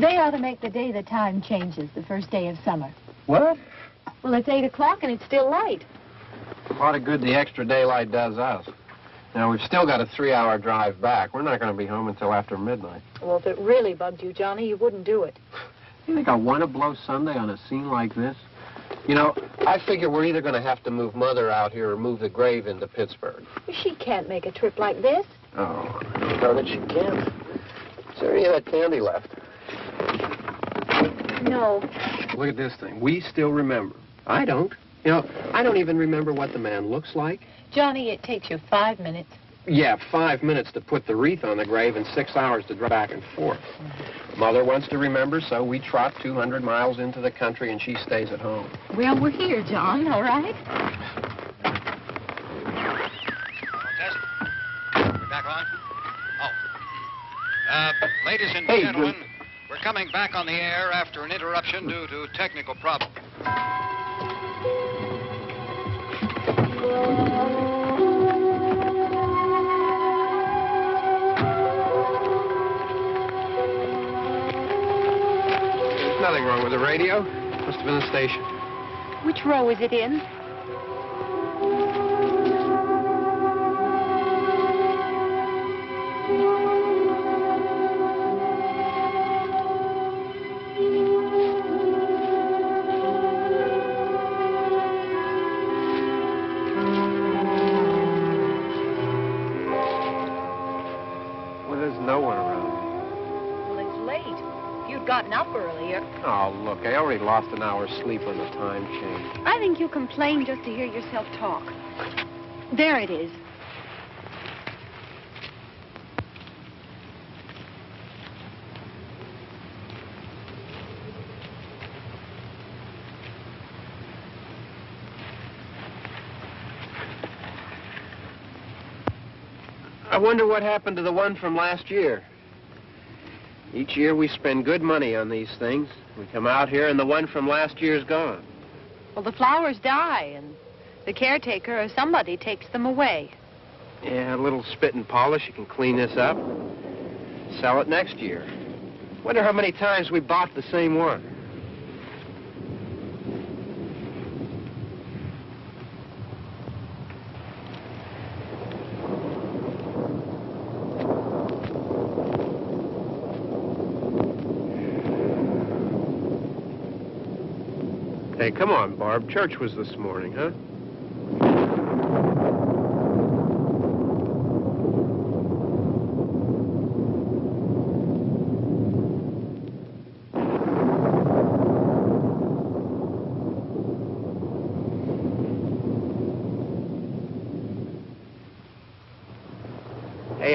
They ought to make the day the time changes, the first day of summer. What? Well, it's 8 o'clock and it's still light. A lot of good the extra daylight does us. Now, we've still got a 3-hour drive back. We're not going to be home until after midnight. Well, if it really bugged you, Johnny, you wouldn't do it. You think I want to blow Sunday on a scene like this? You know, I figure we're either going to have to move Mother out here or move the grave into Pittsburgh. She can't make a trip like this. Oh, I don't know that she can. Is there any of that candy left? No. Look at this thing. We still remember. I don't. You know, I don't even remember what the man looks like. Johnny, it takes you 5 minutes. Yeah, 5 minutes to put the wreath on the grave and 6 hours to drive back and forth. Mother wants to remember, so we trot 200 miles into the country and she stays at home. Well, we're here, John, all right? Test. We're back on? Oh. Ladies and gentlemen, we're coming back on the air after an interruption due to technical problems. There's nothing wrong with the radio. Must have been the station. Which row is it in? Gotten up earlier. Oh, look, I already lost an hour's sleep on the time change. I think you complain just to hear yourself talk. There it is. I wonder what happened to the one from last year. Each year we spend good money on these things. We come out here and the one from last year's gone. Well, the flowers die and the caretaker or somebody takes them away. Yeah, a little spit and polish. You can clean this up. Sell it next year. Wonder how many times we bought the same one. Hey, come on, Barb. Church was this morning, huh?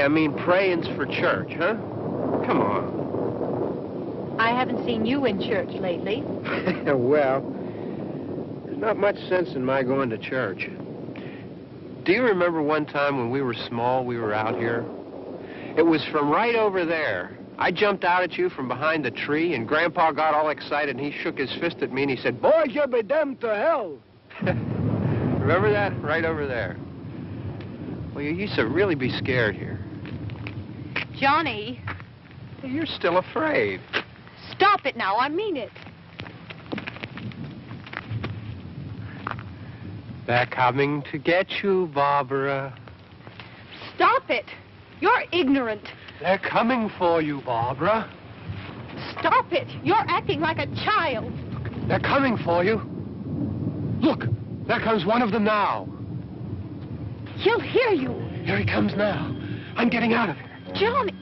I mean praying's for church, huh? Come on. I haven't seen you in church lately. Well, there's not much sense in my going to church. Do you remember one time when we were small, we were out here? It was from right over there. I jumped out at you from behind the tree, and Grandpa got all excited, and he shook his fist at me, and he said, "Boys, you'll be damned to hell." Remember that? Right over there. Well, you used to really be scared here. Johnny, You're still afraid. stop it now. I mean it. They're coming to get you, Barbara. Stop it. You're ignorant. They're coming for you, Barbara. Stop it. You're acting like a child. They're coming for you. Look, there comes one of them now. He'll hear you. Here he comes now. I'm getting out of here. Johnny.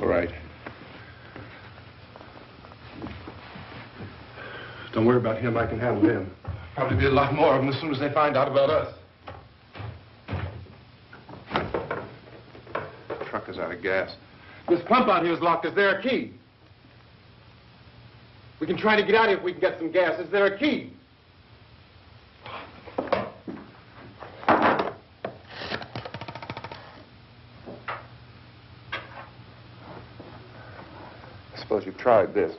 All right. Don't worry about him. I can handle him. Probably be a lot more of them as soon as they find out about us. The truck is out of gas. This pump out here is locked. Is there a key? We can try to get out of here if we can get some gas. Is there a key? I suppose you've tried this.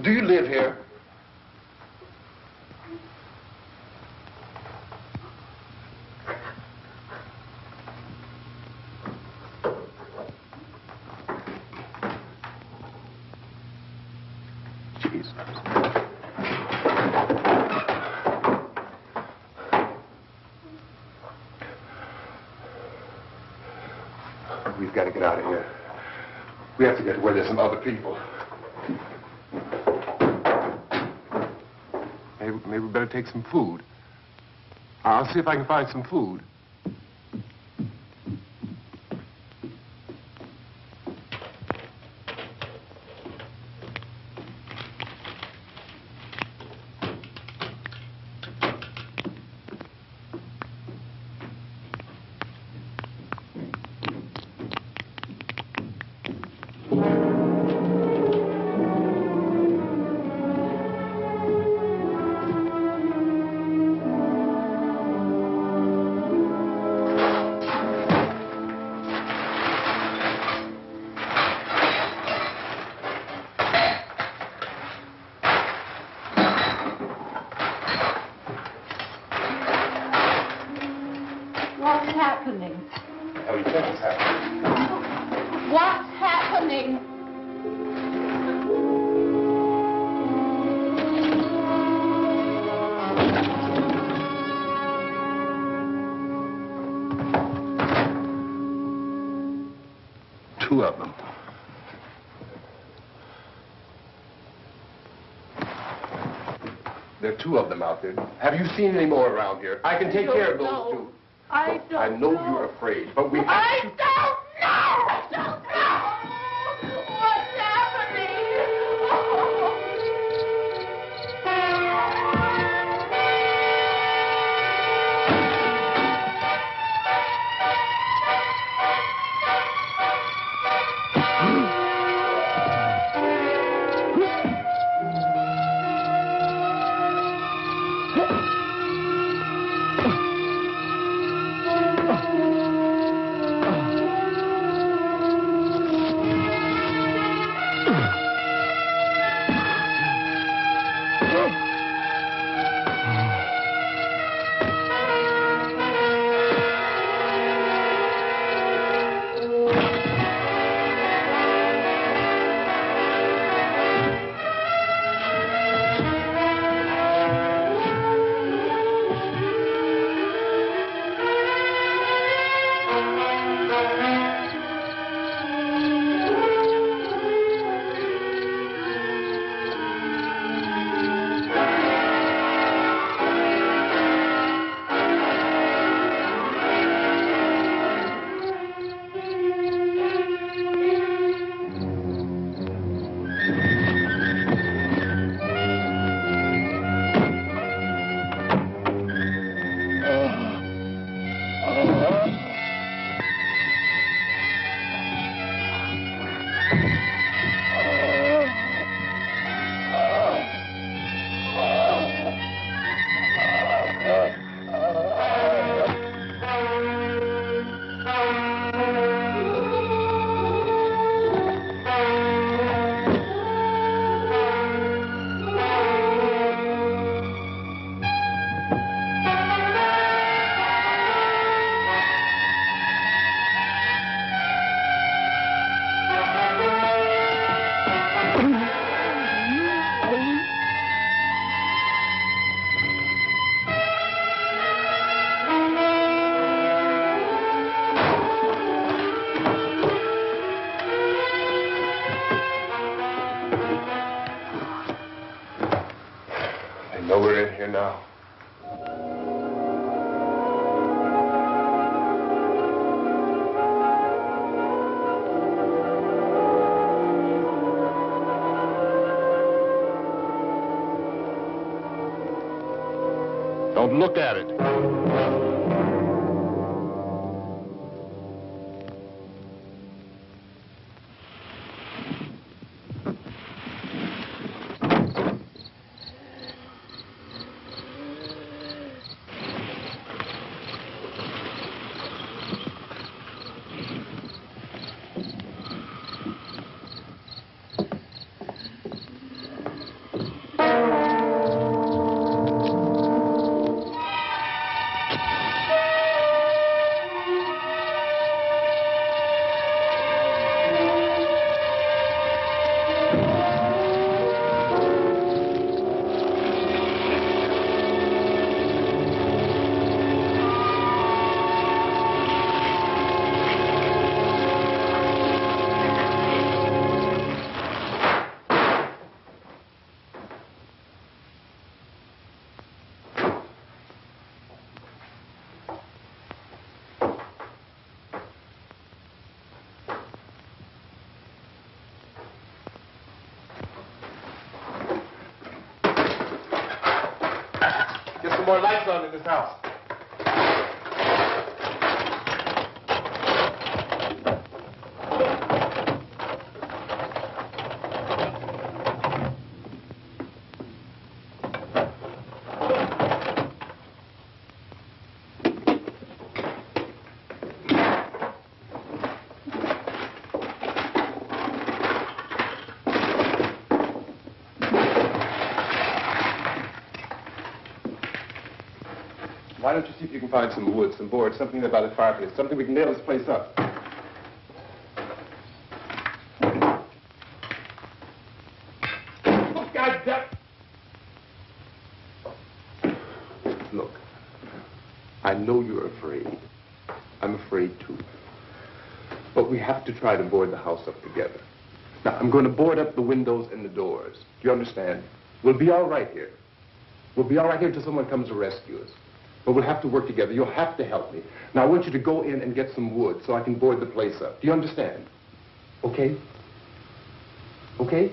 Do you live here? Jesus. We've got to get out of here. We have to get to where there's some other people. Maybe we better take some food. I'll see if I can find some food. What's happening? How do you think it's happening? What's happening? Two of them. There are two of them out there. Have you seen any more around here? I can take care of those two. I don't I know you're afraid, but we have I to... don't know! I don't know! What's happening? Well, we're in here now. Don't look at it. Get some more lights on in this house. Why don't you see if you can find some wood, some board, something about a fireplace, something we can nail this place up. Look, goddamn! Look, I know you're afraid. I'm afraid too. But we have to try to board the house up together. Now, I'm going to board up the windows and the doors. Do you understand? We'll be all right here. We'll be all right here until someone comes to rescue us. But we'll have to work together. You'll have to help me. Now, I want you to go in and get some wood so I can board the place up. Do you understand? Okay? Okay?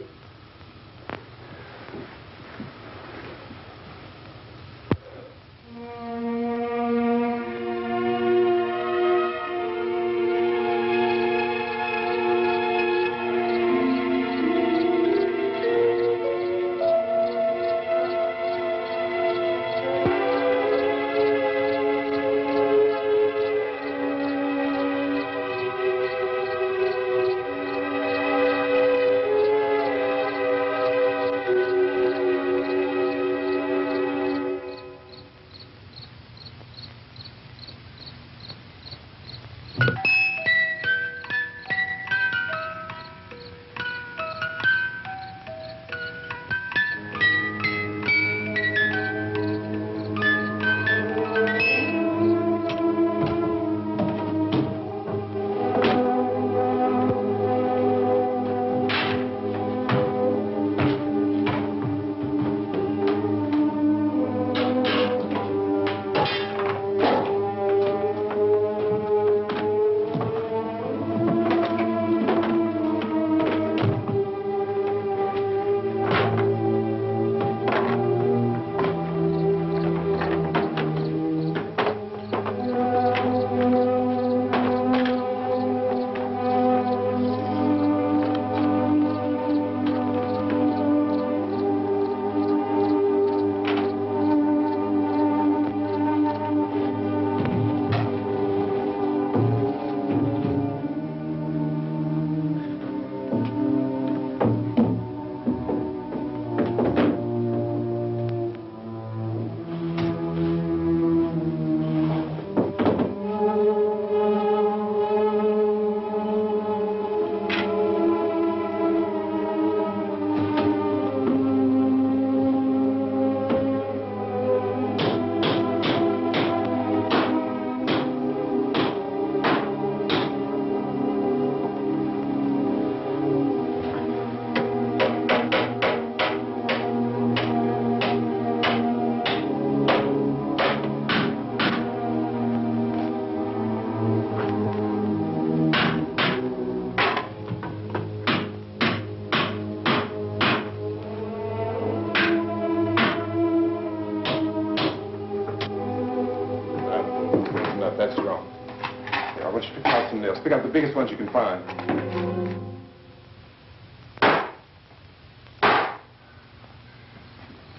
guardrails. Pick up the biggest ones you can find.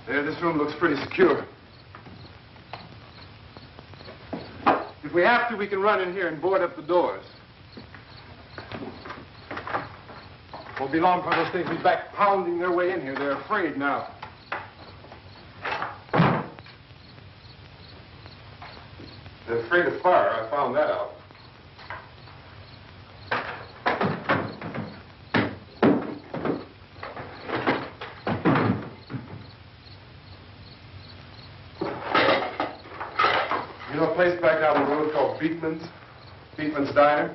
There, this room looks pretty secure. If we have to, we can run in here and board up the doors. Won't be long before those things will be back pounding their way in here. They're afraid now. They're afraid of fire. I found that out. You know a place back down the road called Beekman's? Beekman's Diner?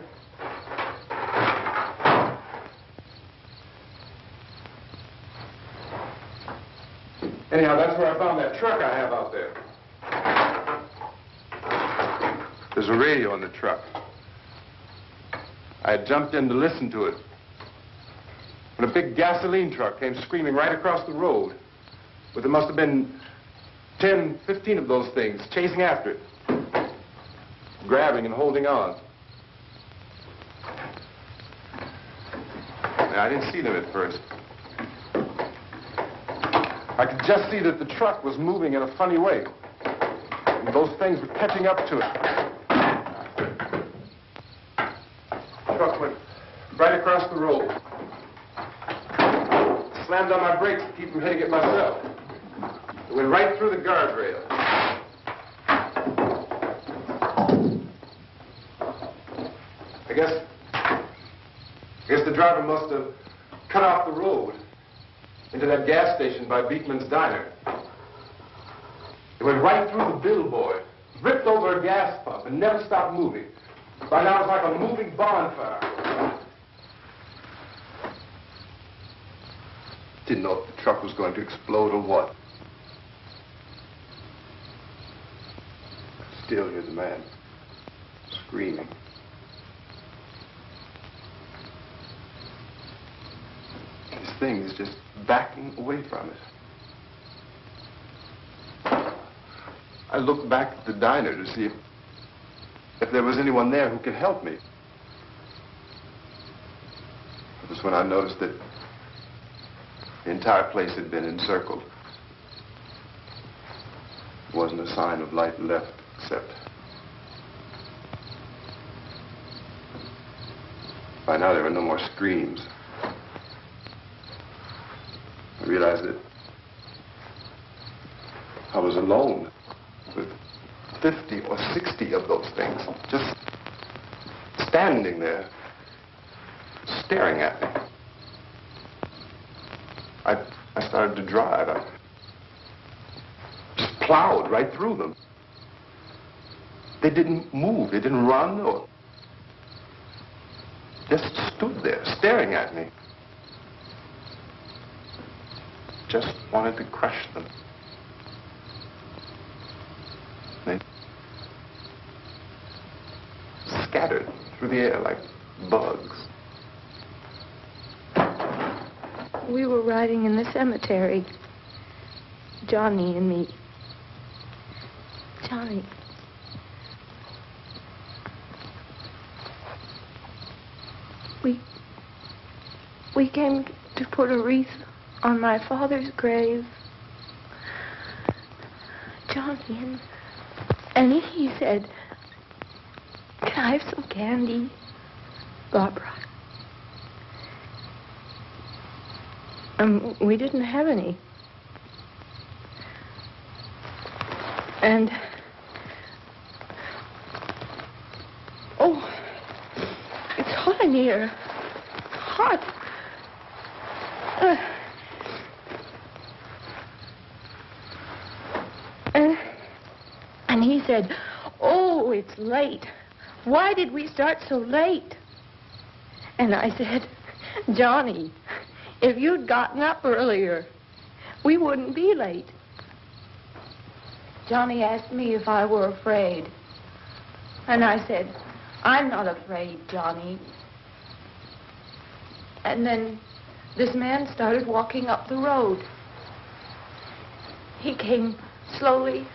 Anyhow, that's where I found that truck I have out there. There's a radio in the truck. I had jumped in to listen to it when a big gasoline truck came screaming right across the road. But there must have been 10, 15 of those things chasing after it, grabbing and holding on. Now, I didn't see them at first. I could just see that the truck was moving in a funny way. And those things were catching up to it. The truck went right across the road. Slammed on my brakes to keep from hitting it myself. It went right through the guardrail. I guess the driver must have cut off the road into that gas station by Beekman's Diner. It went right through the billboard, ripped over a gas pump, and never stopped moving. By now, it's like a moving bonfire. Didn't know if the truck was going to explode or what. Still, here's a man screaming. This thing is just backing away from it. I looked back at the diner to see if there was anyone there who could help me. It was when I noticed that the entire place had been encircled. There wasn't a sign of light left except by now there were no more screams. I realized that I was alone with 50 or 60 of those things, just standing there, staring at me. I started to drive. I just plowed right through them. They didn't move. They didn't run or just stood there, staring at me. Just wanted to crush them. They scattered through the air like bugs. We were riding in the cemetery, Johnny and me. Johnny. We came to put a wreath on my father's grave. Johnny, and he said, "Can I have some candy, Barbara?" We didn't have any. And, oh, it's hot in here. Hot. And he said, "Oh, it's late. Why did we start so late?" And I said, "Johnny, if you'd gotten up earlier, we wouldn't be late." Johnny asked me if I were afraid. And I said, "I'm not afraid, Johnny." And then this man started walking up the road. He came slowly,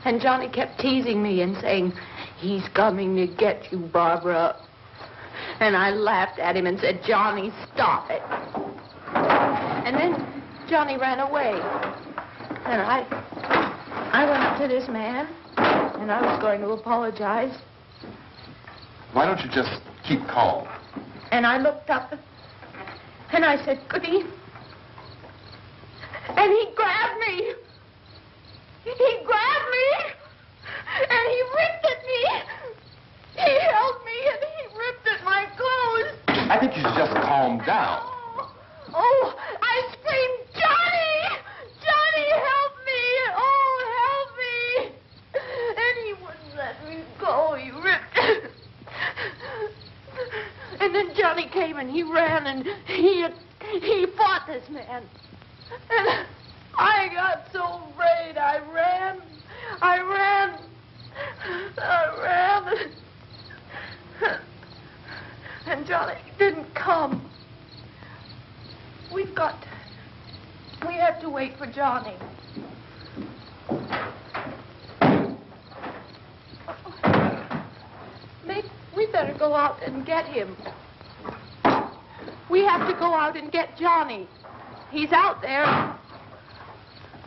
and Johnny kept teasing me and saying, "He's coming to get you, Barbara." And I laughed at him and said, Johnny, stop it. And then Johnny ran away. And I went up to this man, and I was going to apologize. Why don't you just keep calm? And I looked up, and I said, Goody. And he grabbed me. He grabbed me, and he ripped at me. He held me, and he ripped at my clothes. I think you should just calm down. Oh, I screamed, Johnny! Johnny, help me! Oh, help me! And he wouldn't let me go. He ripped. And then Johnny came and he ran and he fought this man. And I got so afraid. I ran. And Johnny didn't come. We have to wait for Johnny. We better go out and get him. We have to go out and get Johnny. He's out there.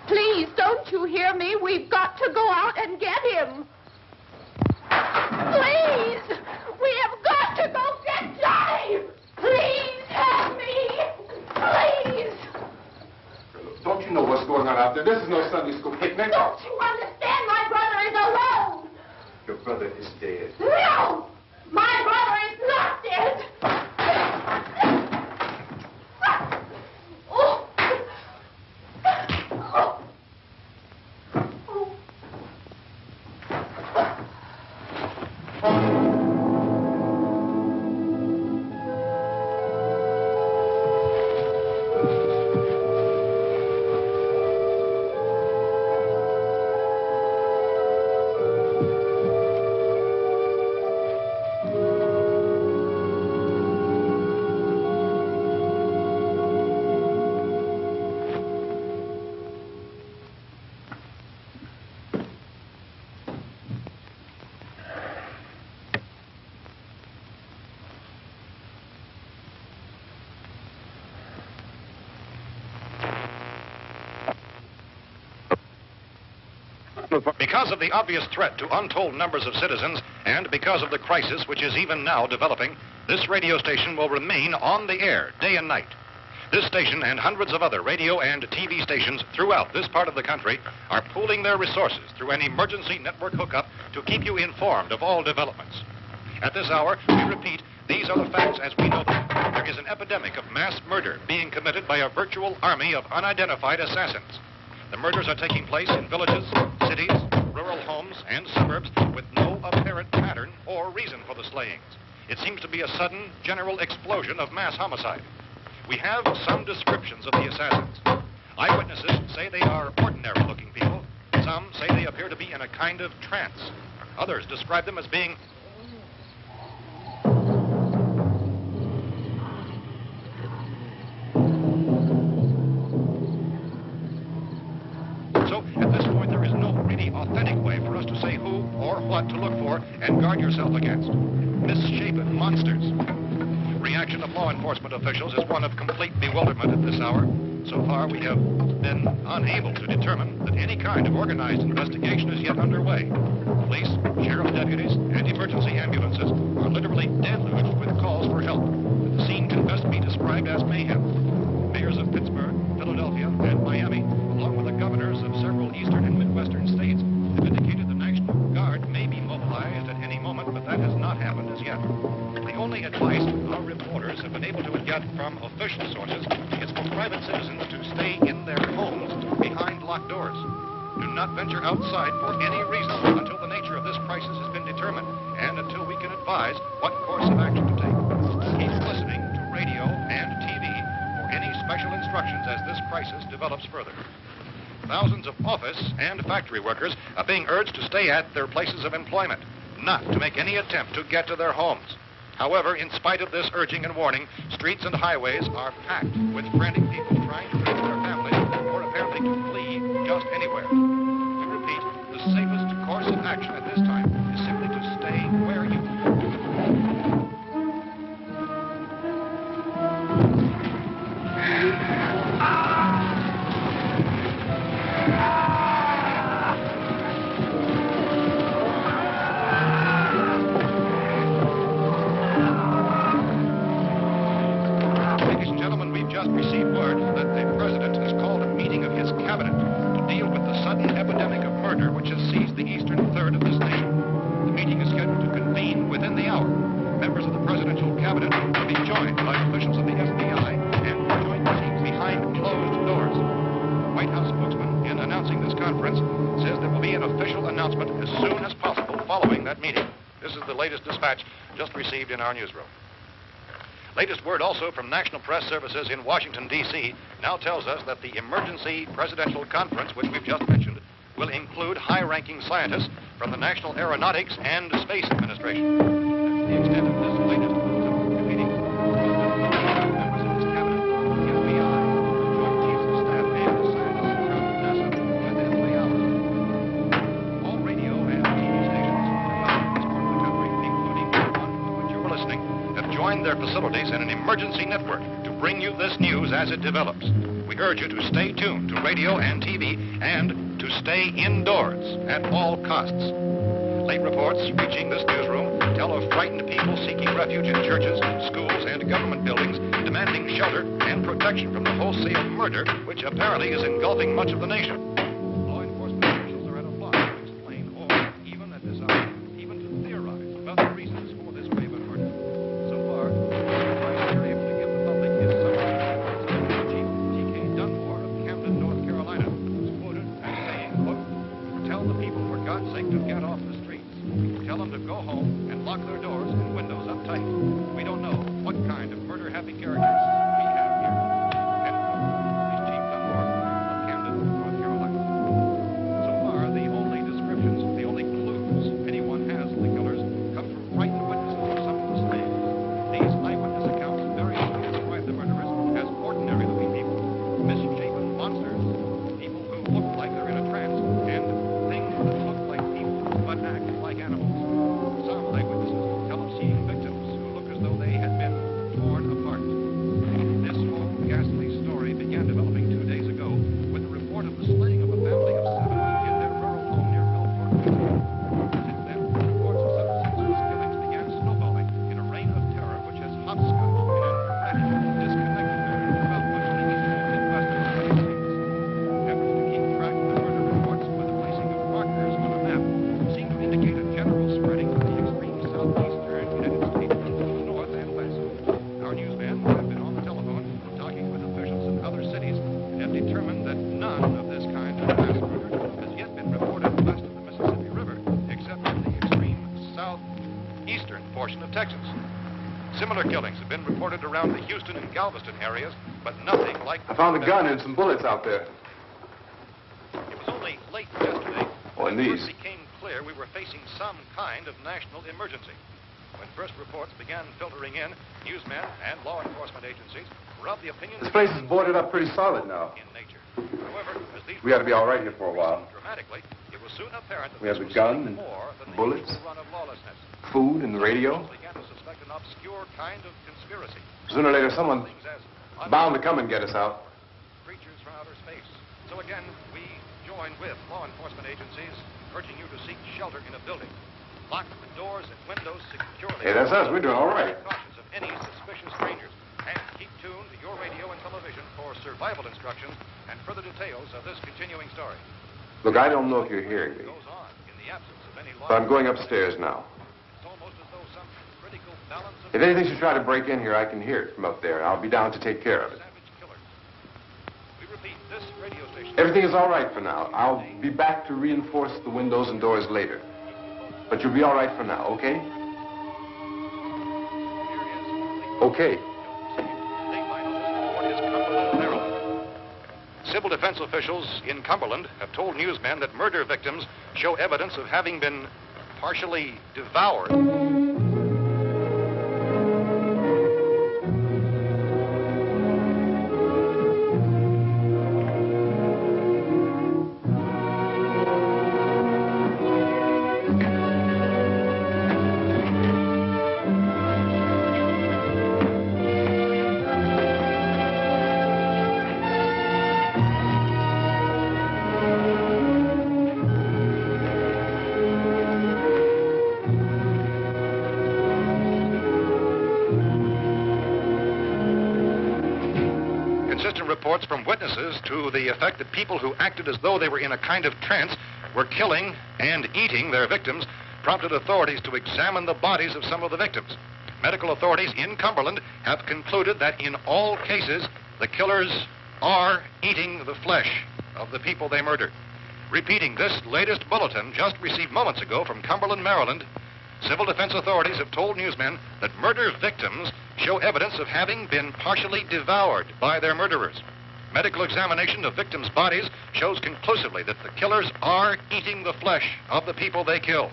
Please, don't you hear me? We've got to go out and get him. Please! We have got to go get Johnny! Please help me! Please! Don't you know what's going on out there? This is no Sunday school picnic. Don't you understand? My brother is alone! Your brother is dead. No! My brother is not dead! Oh. Oh. Because of the obvious threat to untold numbers of citizens, and because of the crisis which is even now developing, this radio station will remain on the air day and night. This station and hundreds of other radio and TV stations throughout this part of the country are pooling their resources through an emergency network hookup to keep you informed of all developments. At this hour, we repeat, these are the facts as we know them. There is an epidemic of mass murder being committed by a virtual army of unidentified assassins. The murders are taking place in villages, cities, rural homes, and suburbs with no apparent pattern or reason for the slayings. It seems to be a sudden, general explosion of mass homicide. We have some descriptions of the assassins. Eyewitnesses say they are ordinary-looking people. Some say they appear to be in a kind of trance. Others describe them as being authentic way for us to say who or what to look for and guard yourself against. Misshapen monsters. Reaction of law enforcement officials is one of complete bewilderment at this hour. So far, we have been unable to determine that any kind of organized investigation is yet underway. Police, sheriff deputies, and emergency ambulances are literally deluged with calls for help. The scene can best be described as mayhem. Mayors of Pittsburgh, Philadelphia, and Miami, along with the governors of several eastern and midwestern states, have indicated the National Guard may be mobilized at any moment, but that has not happened as yet. The only advice our reporters have been able to get from official sources is for private citizens to stay in their homes behind locked doors. Do not venture outside for any reason until the nature of this crisis has been determined and until we can advise what course of action to take. Keep listening to radio and TV for any special instructions as this crisis develops further. Thousands of office and factory workers are being urged to stay at their places of employment, not to make any attempt to get to their homes. However, in spite of this urging and warning, streets and highways are packed with frantic people trying to reach their families or apparently to flee just anywhere. We repeat, the safest course of action at this time is simply to stay where you are. Ladies and gentlemen, we've just received word that the president has called a meeting of his cabinet to deal with the sudden epidemic of murder which has seized the eastern third of this nation. The meeting is scheduled to convene within the hour. Members of the presidential cabinet will be joined by officials of the FBI and joint teams behind closed doors. The White House spokesman, in announcing this conference, says there will be an official announcement as soon as possible following that meeting. This is the latest dispatch just received in our newsroom. Latest word also from National Press Services in Washington, D.C. now tells us that the emergency presidential conference, which we've just mentioned, will include high-ranking scientists from the National Aeronautics and Space Administration. That's the extent of this latest bulletin meeting. Members of his cabinet, the FBI, Joint Chiefs of Staff, and the scientists from NASA within the hour. All radio and TV stations throughout this part of the country, including the one to which you were listening, have joined their facilities in an emergency network to bring you this news as it develops. We urge you to stay tuned to radio and TV and to stay indoors at all costs. Late reports reaching this newsroom tell of frightened people seeking refuge in churches, schools, and government buildings, demanding shelter and protection from the wholesale murder which apparently is engulfing much of the nation. Law enforcement officials are at a loss to explain or, even at this hour, even to theorize about the reasons for this wave of murder. So far, the advice they're able to give the public is something Chief T.K. Dunmore of Camden, North Carolina, who's quoted as saying, quote, "Tell the people, for God's sake, to get off the streets. Tell them to go home and lock their doors and windows up tight. We don't know what kind of murder-happy characters we have here." End quote. He's Chief Dunmore of Camden, North Carolina. So far, the only descriptions, the only clues anyone has of the killers come from frightened witnesses of some of the slain. These eyewitness accounts variously describe the murderers as ordinary-looking people, misshapen monsters, people who look like they're in a trance, and things that look like people but act like animals. Some eyewitnesses tell of seeing victims who look as though they had been torn apart. This whole ghastly story began developing 2 days ago with the report of the slaying of a family of 7 in their rural home near Belfort, Virginia. Since then, reports of such senseless killings began snowballing in a reign of terror which has hopscotched in an erratic, disconnected manner throughout much of the eastern and western United States. Efforts to keep track of the murder reports with the placing of markers on a map seem to indicate a general spreading of the extreme southeastern United States into the north and west. Our newsmen have been on the telephone talking with officials in other cities and have determined that none of this kind of mass murder has yet been reported west of the Mississippi River, except in the extreme southeastern portion of Texas. Similar killings have been reported around the Houston and Galveston areas, but nothing like... I found a gun and some bullets out there. It was only late yesterday Oh, and when it these. first became clear we were facing some kind of national emergency. When first reports began filtering in, newsmen and law enforcement agencies were of the opinion This place is boarded up pretty solid now. in nature. However, as these We ought to be all right here for a while. dramatically, it was soon apparent that We have this the was gun something and more than the bullets. usual run of lawlessness. Food and the radio. People began to suspect an obscure kind of conspiracy. Sooner or later, someone Things as bound to come and get us out. creatures from outer space. So again, we join with law enforcement agencies, urging you to seek shelter in a building. Lock the doors and windows securely. Hey, that's us. We're doing all right. Cautious of any suspicious strangers. And keep tuned to your radio and television for survival instructions and further details of this continuing story. Look, I don't know if you're hearing me, Goes on in the absence of any law. but I'm going upstairs now. It's almost as though some critical balance of If anything should try to break in here, I can hear it from up there. I'll be down to take care of it. savage killers. We repeat, this radio station. Everything is all right for now. I'll be back to reinforce the windows and doors later. But you'll be all right for now, okay? Okay. Civil defense officials in Cumberland have told newsmen that murder victims show evidence of having been partially devoured. persistent reports from witnesses to the effect that people who acted as though they were in a kind of trance were killing and eating their victims prompted authorities to examine the bodies of some of the victims. Medical authorities in Cumberland have concluded that in all cases, the killers are eating the flesh of the people they murdered. Repeating this latest bulletin just received moments ago from Cumberland, Maryland, civil defense authorities have told newsmen that murder victims show evidence of having been partially devoured by their murderers. Medical examination of victims' bodies shows conclusively that the killers are eating the flesh of the people they kill.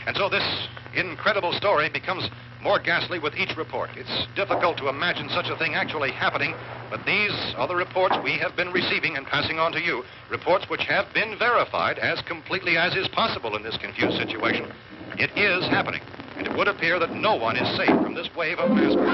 And so this incredible story becomes more ghastly with each report. It's difficult to imagine such a thing actually happening, but these are the reports we have been receiving and passing on to you, reports which have been verified as completely as is possible in this confused situation. It is happening, and it would appear that no one is safe from this wave of mass murder.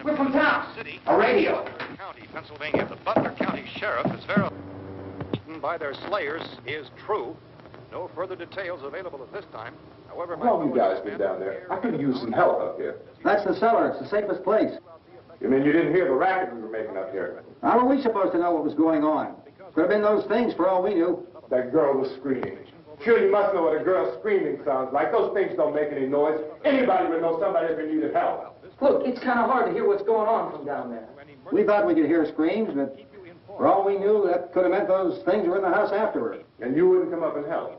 We're from town. A radio. County, Pennsylvania. The Butler County Sheriff has verified by their slayers is true. No further details available at this time. However, How long you guys been down there? I could use some help up here. That's the cellar. It's the safest place. You mean you didn't hear the racket we were making up here? How were we supposed to know what was going on? Could have been those things for all we knew. That girl was screaming. Sure, you must know what a girl screaming sounds like. Those things don't make any noise. Anybody would know somebody ever needed help. Look, it's kind of hard to hear what's going on from down there. We thought we could hear screams, but for all we knew, that could have meant those things were in the house afterward. And you wouldn't come up and help?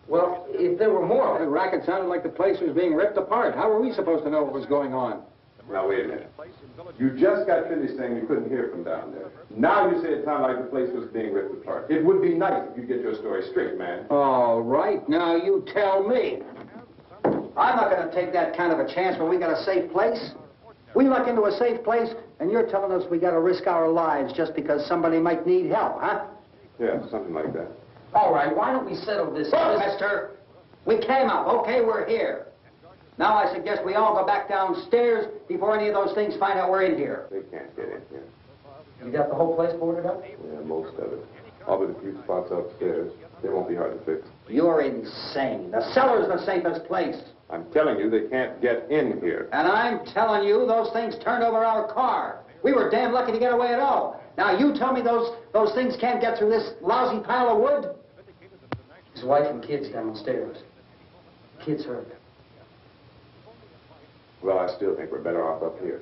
Well, if there were more, the racket sounded like the place was being ripped apart. How were we supposed to know what was going on? Now, wait a minute. You just got finished saying you couldn't hear from down there. Now you say it sounded like the place was being ripped apart. It would be nice if you get your story straight, man. All right, now you tell me. I'm not going to take that kind of a chance when we got a safe place. We luck into a safe place, and you're telling us we got to risk our lives just because somebody might need help, huh? Yeah, something like that. All right, why don't we settle this? Look, mister, we came up. Okay, we're here. Now I suggest we all go back downstairs before any of those things find out we're in here. They can't get in here. You got the whole place boarded up? Yeah, most of it. All but a few spots upstairs. They won't be hard to fix. You're insane. The cellar's the safest place. I'm telling you, they can't get in here. And I'm telling you, those things turned over our car. We were damn lucky to get away at all. Now, you tell me those things can't get through this lousy pile of wood? His wife and kids downstairs. Kids hurt. Well, I still think we're better off up here.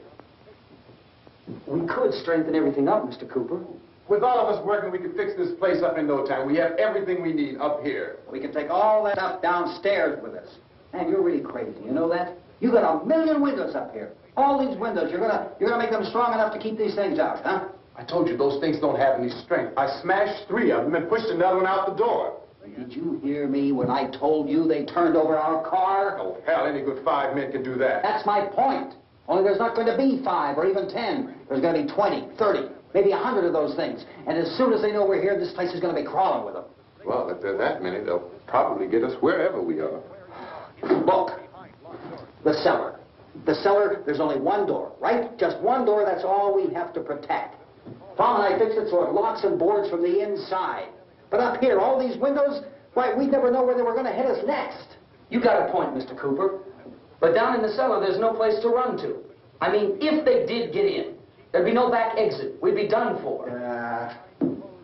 We could strengthen everything up, Mr. Cooper. With all of us working, we could fix this place up in no time. We have everything we need up here. We can take all that stuff downstairs with us. Man, you're really crazy. You know that? You got 1 million windows up here. All these windows, you're gonna make them strong enough to keep these things out, huh? I told you those things don't have any strength. I smashed 3 of them and pushed another one out the door. Did you hear me when I told you they turned over our car? Oh, hell, any good 5 men can do that. That's my point. Only there's not going to be 5 or even 10. There's going to be 20, 30, maybe 100 of those things. And as soon as they know we're here, this place is going to be crawling with them. Well, if there are that many, they'll probably get us wherever we are. Look, the cellar. The cellar, there's only one door, right? Just one door, that's all we have to protect. Tom and I fixed it so it locks and boards from the inside. But up here, all these windows, why, we'd never know where they were going to hit us next. You got a point, Mr. Cooper. But down in the cellar, there's no place to run to. I mean, if they did get in, there'd be no back exit. We'd be done for.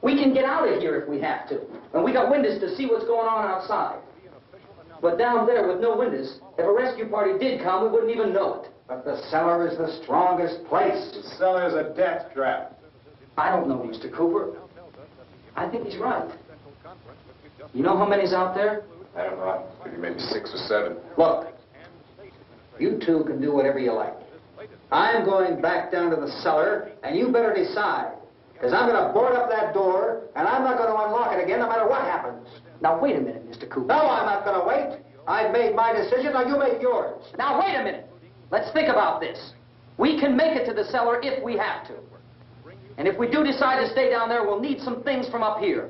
We can get out of here if we have to. And we got windows to see what's going on outside. But down there with no windows, if a rescue party did come, we wouldn't even know it. But the cellar is the strongest place. The cellar is a death trap. I don't know, Mr. Cooper. I think he's right. You know how many's out there? I don't know. Maybe 6 or 7. Look, you two can do whatever you like. I'm going back down to the cellar, and you better decide. Because I'm going to board up that door, and I'm not going to unlock it again no matter what happens. Now, wait a minute, Mr. Cooper. No, I'm not going to wait. I've made my decision, now you make yours. Now, wait a minute. Let's think about this. We can make it to the cellar if we have to. And if we do decide to stay down there, we'll need some things from up here.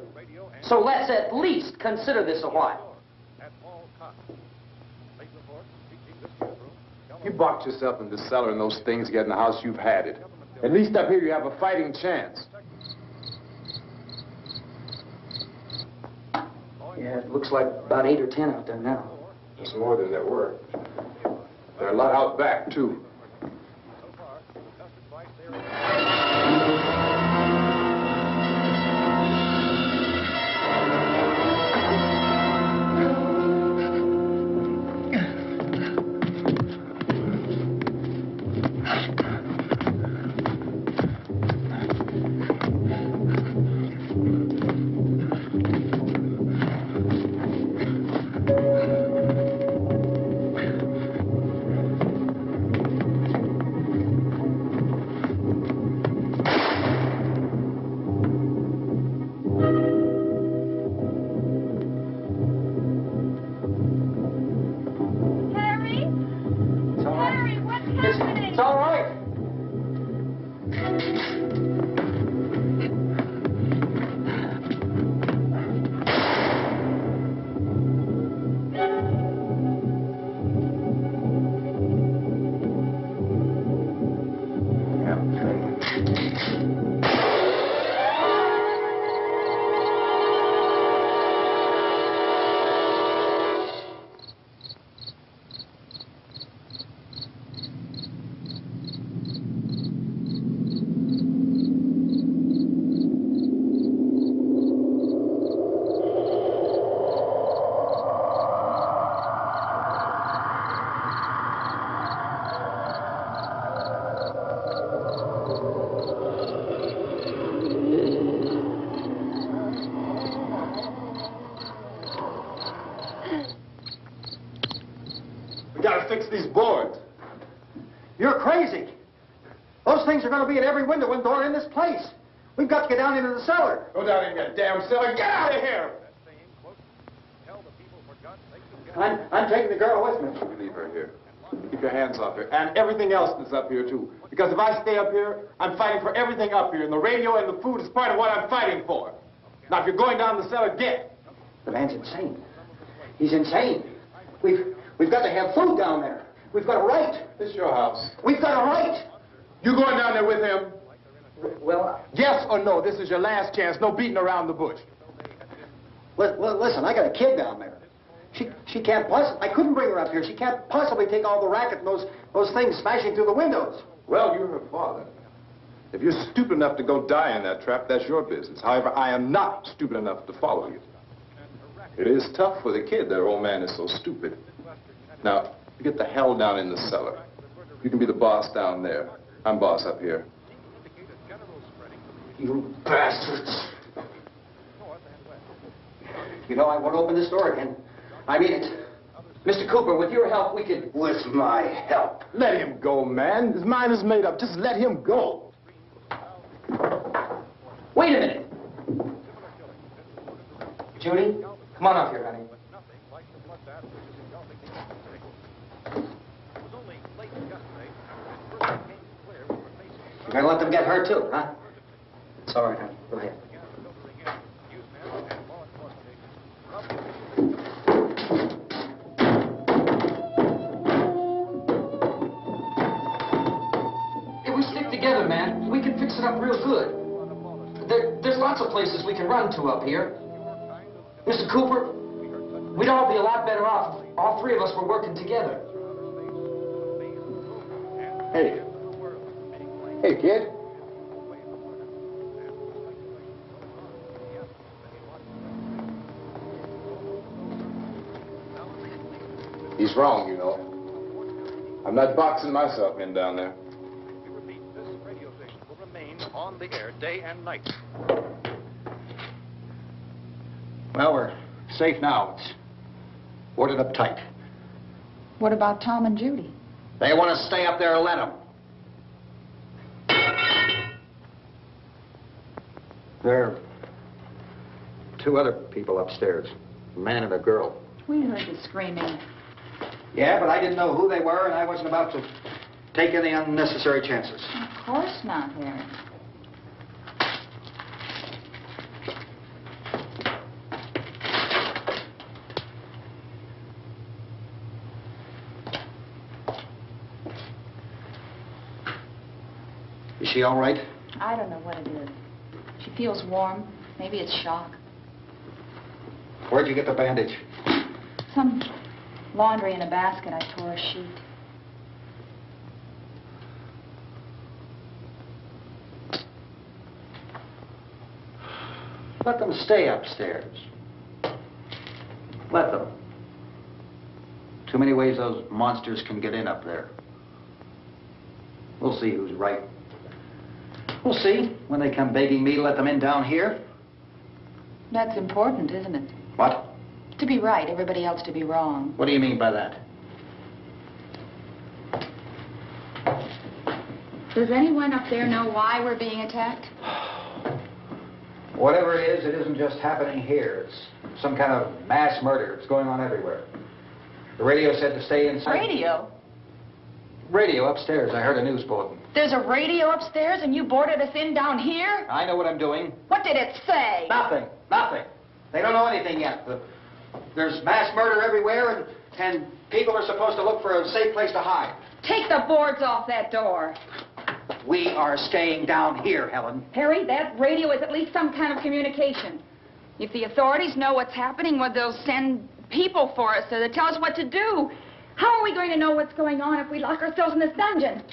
So let's at least consider this a while. You boxed yourself in the cellar and those things get in the house, you've had it. At least up here you have a fighting chance. Yeah, it looks like about 8 or 10 out there now. There's more than there were. There are a lot out back, too. Fix these boards. You're crazy. Those things are going to be at every window and door in this place. We've got to get down into the cellar. Go down in that damn cellar. Get out of here! I'm taking the girl with me. You leave her here. Keep your hands off her. And everything else that's up here, too. Because if I stay up here, I'm fighting for everything up here. And the radio and the food is part of what I'm fighting for. Now, if you're going down the cellar, get. The man's insane. He's insane. We've got to have food down there. We've got a right. This is your house. We've got a right. You going down there with him? Well, Yes or no? This is your last chance. No beating around the bush. listen, I got a kid down there. She can't possibly, I couldn't bring her up here. She can't possibly take all the racket and those things smashing through the windows. Well, you're her father. If you're stupid enough to go die in that trap, that's your business. However, I am not stupid enough to follow you. It is tough for the kid that her old man is so stupid. Now, you get the hell down in the cellar. You can be the boss down there. I'm boss up here. You bastards. You know, I won't open this door again. I mean it. Mr. Cooper, with your help, we could... With my help? Let him go, man. His mind is made up. Just let him go. Wait a minute. Judy, come on up here, honey. You're gonna let them get hurt, too, huh? It's all right, honey. Go ahead. If we stick together, man, we can fix it up real good. There's lots of places we can run to up here. Mr. Cooper, we'd all be a lot better off. All three of us were working together. Hey. Hey, kid. He's wrong, you know. I'm not boxing myself in down there. We repeat, this radio station will remain on the air day and night. Well, we're safe now. It's boarded up tight. What about Tom and Judy? They want to stay up there, let them. There are two other people upstairs, a man and a girl. We heard the screaming. Yeah, but I didn't know who they were, and I wasn't about to take any unnecessary chances. Of course not, Harry. Is she all right? I don't know what it is. She feels warm. Maybe it's shock. Where'd you get the bandage? Some laundry in a basket. I tore a sheet. Let them stay upstairs. Let them. Too many ways those monsters can get in up there. We'll see who's right. We'll see when they come begging me to let them in down here. That's important, isn't it? What? To be right, everybody else to be wrong. What do you mean by that? Does anyone up there know why we're being attacked? Whatever it is, it isn't just happening here. It's some kind of mass murder. It's going on everywhere. The radio said to stay inside. Radio? Radio upstairs. I heard a news bulletin. There's a radio upstairs and you boarded us in down here? I know what I'm doing. What did it say? Nothing. Nothing. They don't know anything yet. There's mass murder everywhere, and people are supposed to look for a safe place to hide. Take the boards off that door. We are staying down here, Helen. Harry, that radio is at least some kind of communication. If the authorities know what's happening, well, they'll send people for us to tell us what to do. How are we going to know what's going on if we lock ourselves in this dungeon?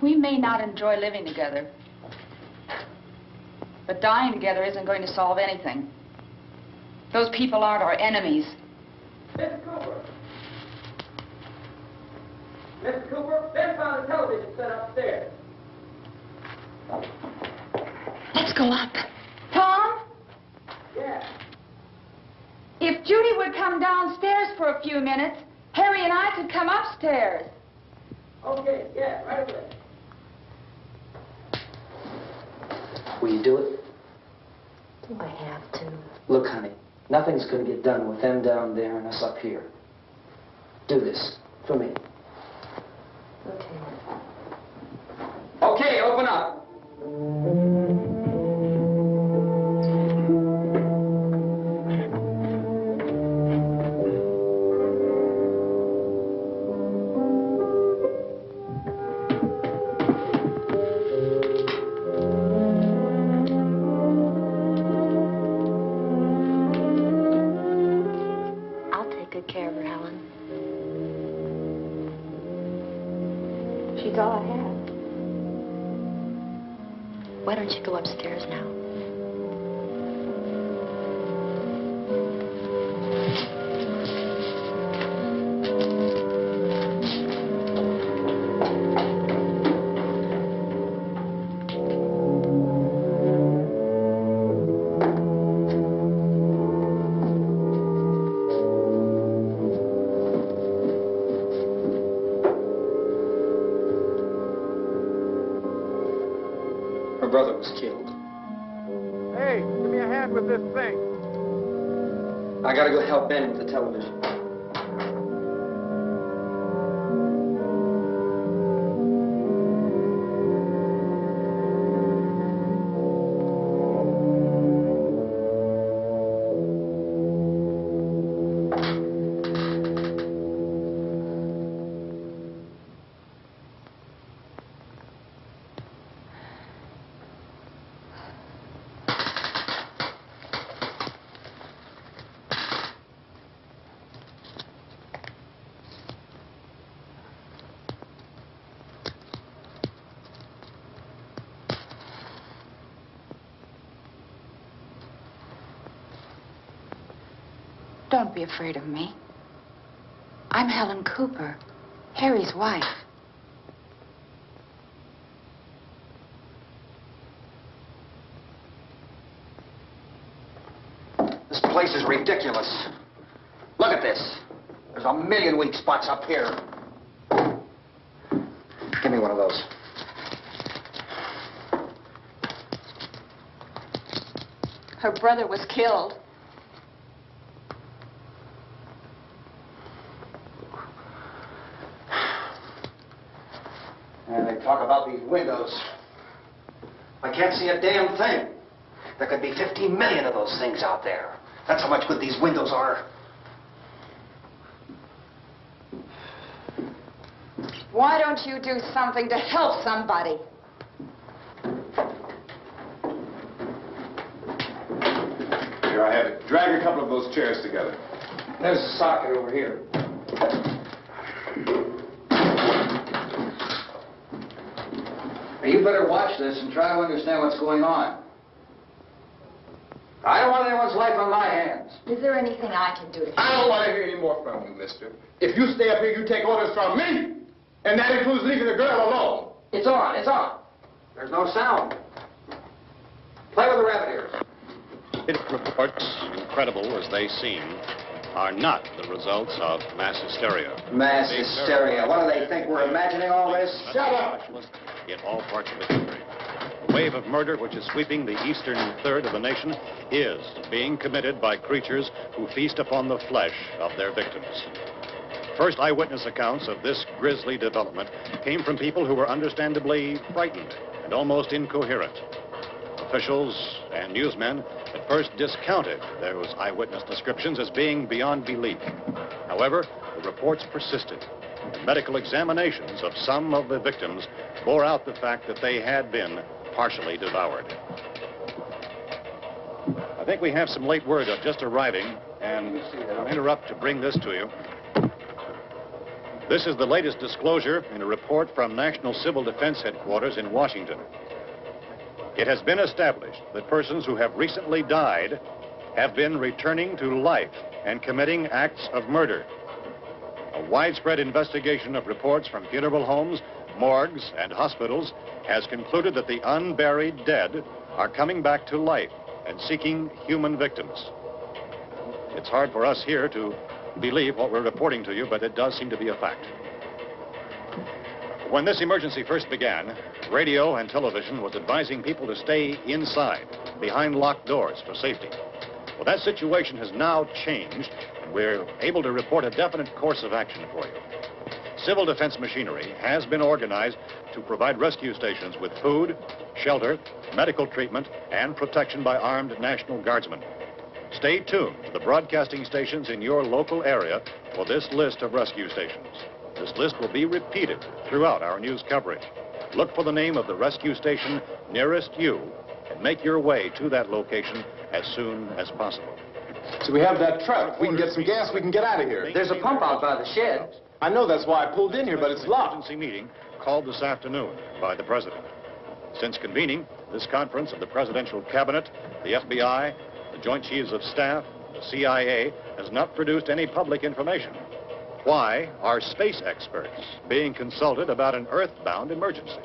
We may not enjoy living together, but dying together isn't going to solve anything. Those people aren't our enemies. Mr. Cooper! Mr. Cooper, Ben found a television set upstairs. Let's go up. Tom? Yeah. If Judy would come downstairs for a few minutes, Harry and I could come upstairs. Okay, yeah, right away. Will you do it? Do I have to? Look, honey, nothing's going to get done with them down there and us up here. Do this for me. Okay. Okay, open up. I'll take good care of her, Helen. She's all I have. Why don't you go upstairs now? Her brother was killed. Hey, give me a hand with this thing. I gotta go help Ben with the television. Don't be afraid of me. I'm Helen Cooper, Harry's wife. This place is ridiculous. Look at this. There's a million weak spots up here. Give me one of those. Her brother was killed. And they talk about these windows. I can't see a damn thing. There could be 15 million of those things out there. That's how much good these windows are. Why don't you do something to help somebody? Here, I have it. Drag a couple of those chairs together. There's a socket over here. You better watch this and try to understand what's going on. I don't want anyone's life on my hands. Is there anything I can do to help? I don't want to hear any more from you, mister. If you stay up here, you take orders from me. And that includes leaving the girl alone. It's on, it's on. There's no sound. Play with the rabbit ears. Reports, incredible as they seem, are not the results of mass hysteria. Mass hysteria. What do they think? We're imagining all this? Shut up! In all parts of the country. The wave of murder which is sweeping the eastern third of the nation is being committed by creatures who feast upon the flesh of their victims. First eyewitness accounts of this grisly development came from people who were understandably frightened and almost incoherent. Officials and newsmen at first discounted those eyewitness descriptions as being beyond belief. However, the reports persisted, and medical examinations of some of the victims bore out the fact that they had been partially devoured. I think we have some late word just arriving, and I'll interrupt to bring this to you. This is the latest disclosure in a report from National Civil Defense Headquarters in Washington. It has been established that persons who have recently died have been returning to life and committing acts of murder. A widespread investigation of reports from funeral homes, morgues, and hospitals has concluded that the unburied dead are coming back to life and seeking human victims. It's hard for us here to believe what we're reporting to you, but it does seem to be a fact. When this emergency first began, radio and television was advising people to stay inside, behind locked doors for safety. Well, that situation has now changed, and we're able to report a definite course of action for you. Civil defense machinery has been organized to provide rescue stations with food, shelter, medical treatment, and protection by armed National Guardsmen. Stay tuned to the broadcasting stations in your local area for this list of rescue stations. This list will be repeated throughout our news coverage. Look for the name of the rescue station nearest you and make your way to that location as soon as possible. So we have that truck. If we can get some gas, we can get out of here. There's a pump out by the shed. I know, that's why I pulled in here, but it's locked. Emergency meeting called this afternoon by the President. Since convening this conference of the Presidential Cabinet, the FBI, the Joint Chiefs of Staff, the CIA has not produced any public information. Why are space experts being consulted about an Earth-bound emergency?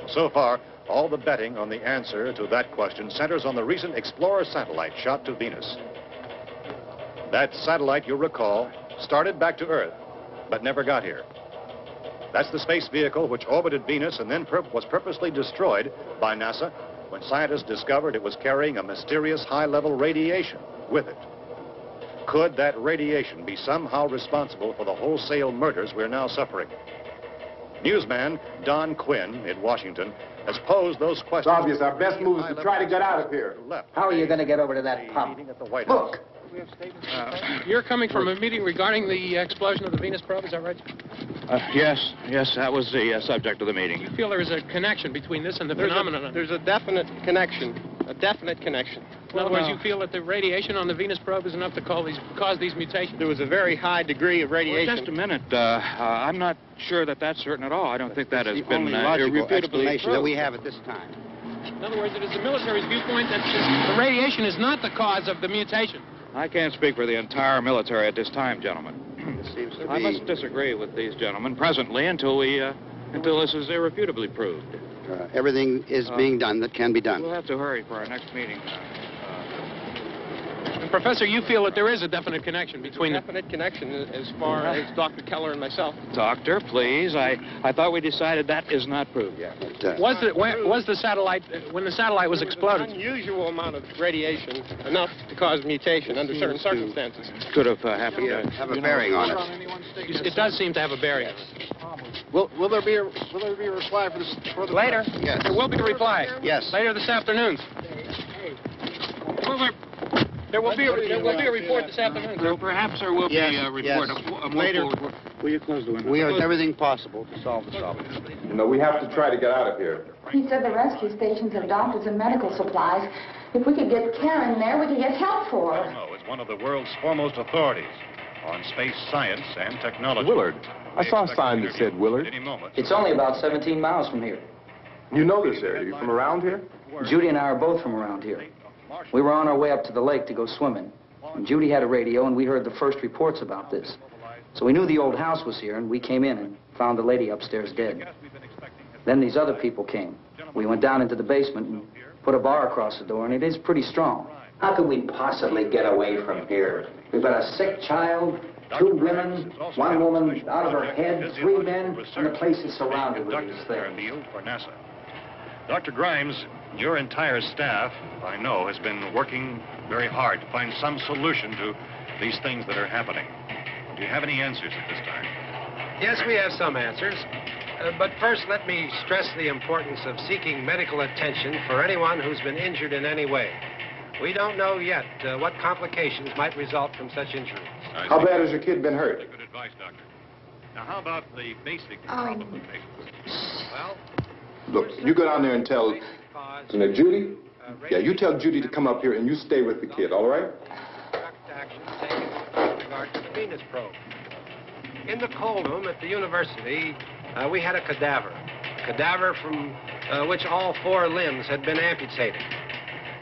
So far, all the betting on the answer to that question centers on the recent Explorer satellite shot to Venus. That satellite, you'll recall, started back to Earth, but never got here. That's the space vehicle which orbited Venus and then was purposely destroyed by NASA when scientists discovered it was carrying a mysterious high-level radiation with it. Could that radiation be somehow responsible for the wholesale murders we're now suffering? Newsman Don Quinn in Washington has posed those questions. It's obvious our best move is to try to get out of here. How are you going to get over to that pump? At the White House. Look. You're coming from a meeting regarding the explosion of the Venus probe, is that right? Yes, that was the subject of the meeting. You feel there is a connection between this and the phenomenon? There's a definite connection. In other words, you feel that the radiation on the Venus probe is enough to cause these mutations? There was a very high degree of radiation. Well, just a minute. I'm not sure that that's certain at all. I don't think that has been irrefutably proved. that we have at this time. In other words, it is the military's viewpoint that the radiation is not the cause of the mutation. I can't speak for the entire military at this time, gentlemen. It seems to I must disagree with these gentlemen presently until this is irrefutably proved. everything is being done that can be done. We'll have to hurry for our next meeting. Professor, you feel that there is a definite connection between them? Definite connection as far as Dr. Keller and myself. Doctor, please. I thought we decided that is not proved yet. Was the satellite, when the satellite was exploded? An unusual amount of radiation, enough to cause mutation under certain circumstances. Could have happened. Have a bearing on it. It does seem to have a bearing. Will there be a reply for this? Later? Yes. There will be a reply. Yes. Later this afternoon. There will be a report this afternoon. Perhaps there will be a report. Yes. Later. Will you close the window? We are doing everything possible to solve the problem. You know, we have to try to get out of here. He said the rescue stations have doctors and medical supplies. If we could get Karen there, we could get help for her. No, it's one of the world's foremost authorities on space science and technology. Willard. I saw a sign that said Willard. Any moment. It's only about 17 miles from here. You know this area. You from around here? Judy and I are both from around here. We were on our way up to the lake to go swimming. And Judy had a radio, and we heard the first reports about this. So we knew the old house was here, and we came in and found the lady upstairs dead. Then these other people came. We went down into the basement and put a bar across the door, and it is pretty strong. How could we possibly get away from here? We've got a sick child, 2 women, 1 woman out of her head, 3 men, and the place is surrounded with these things. For NASA. Dr. Grimes, your entire staff, I know, has been working very hard to find some solution to these things that are happening. Do you have any answers at this time? Yes, we have some answers. But first, let me stress the importance of seeking medical attention for anyone who's been injured in any way. We don't know yet what complications might result from such injuries. How bad has your kid been hurt? Good advice, Doctor. Now, how about the basic complications? Well, Look, you go down there and tell... Judy? Yeah, you tell Judy to come up here and you stay with the kid, all right? action taken with regard to the Venus probe. In the cold room at the university, we had a cadaver from which all 4 limbs had been amputated.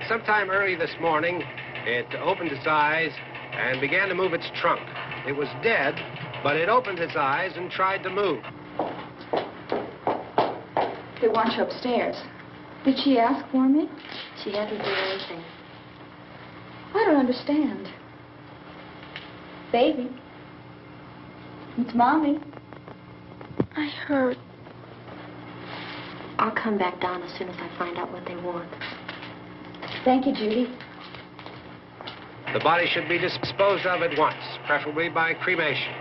Sometime early this morning, it opened its eyes and began to move its trunk. It was dead, but it opened its eyes and tried to move. They want you upstairs. Did she ask for me? She hasn't done anything. I don't understand. Baby. It's Mommy. I heard. I'll come back down as soon as I find out what they want. Thank you, Judy. The body should be disposed of at once, preferably by cremation.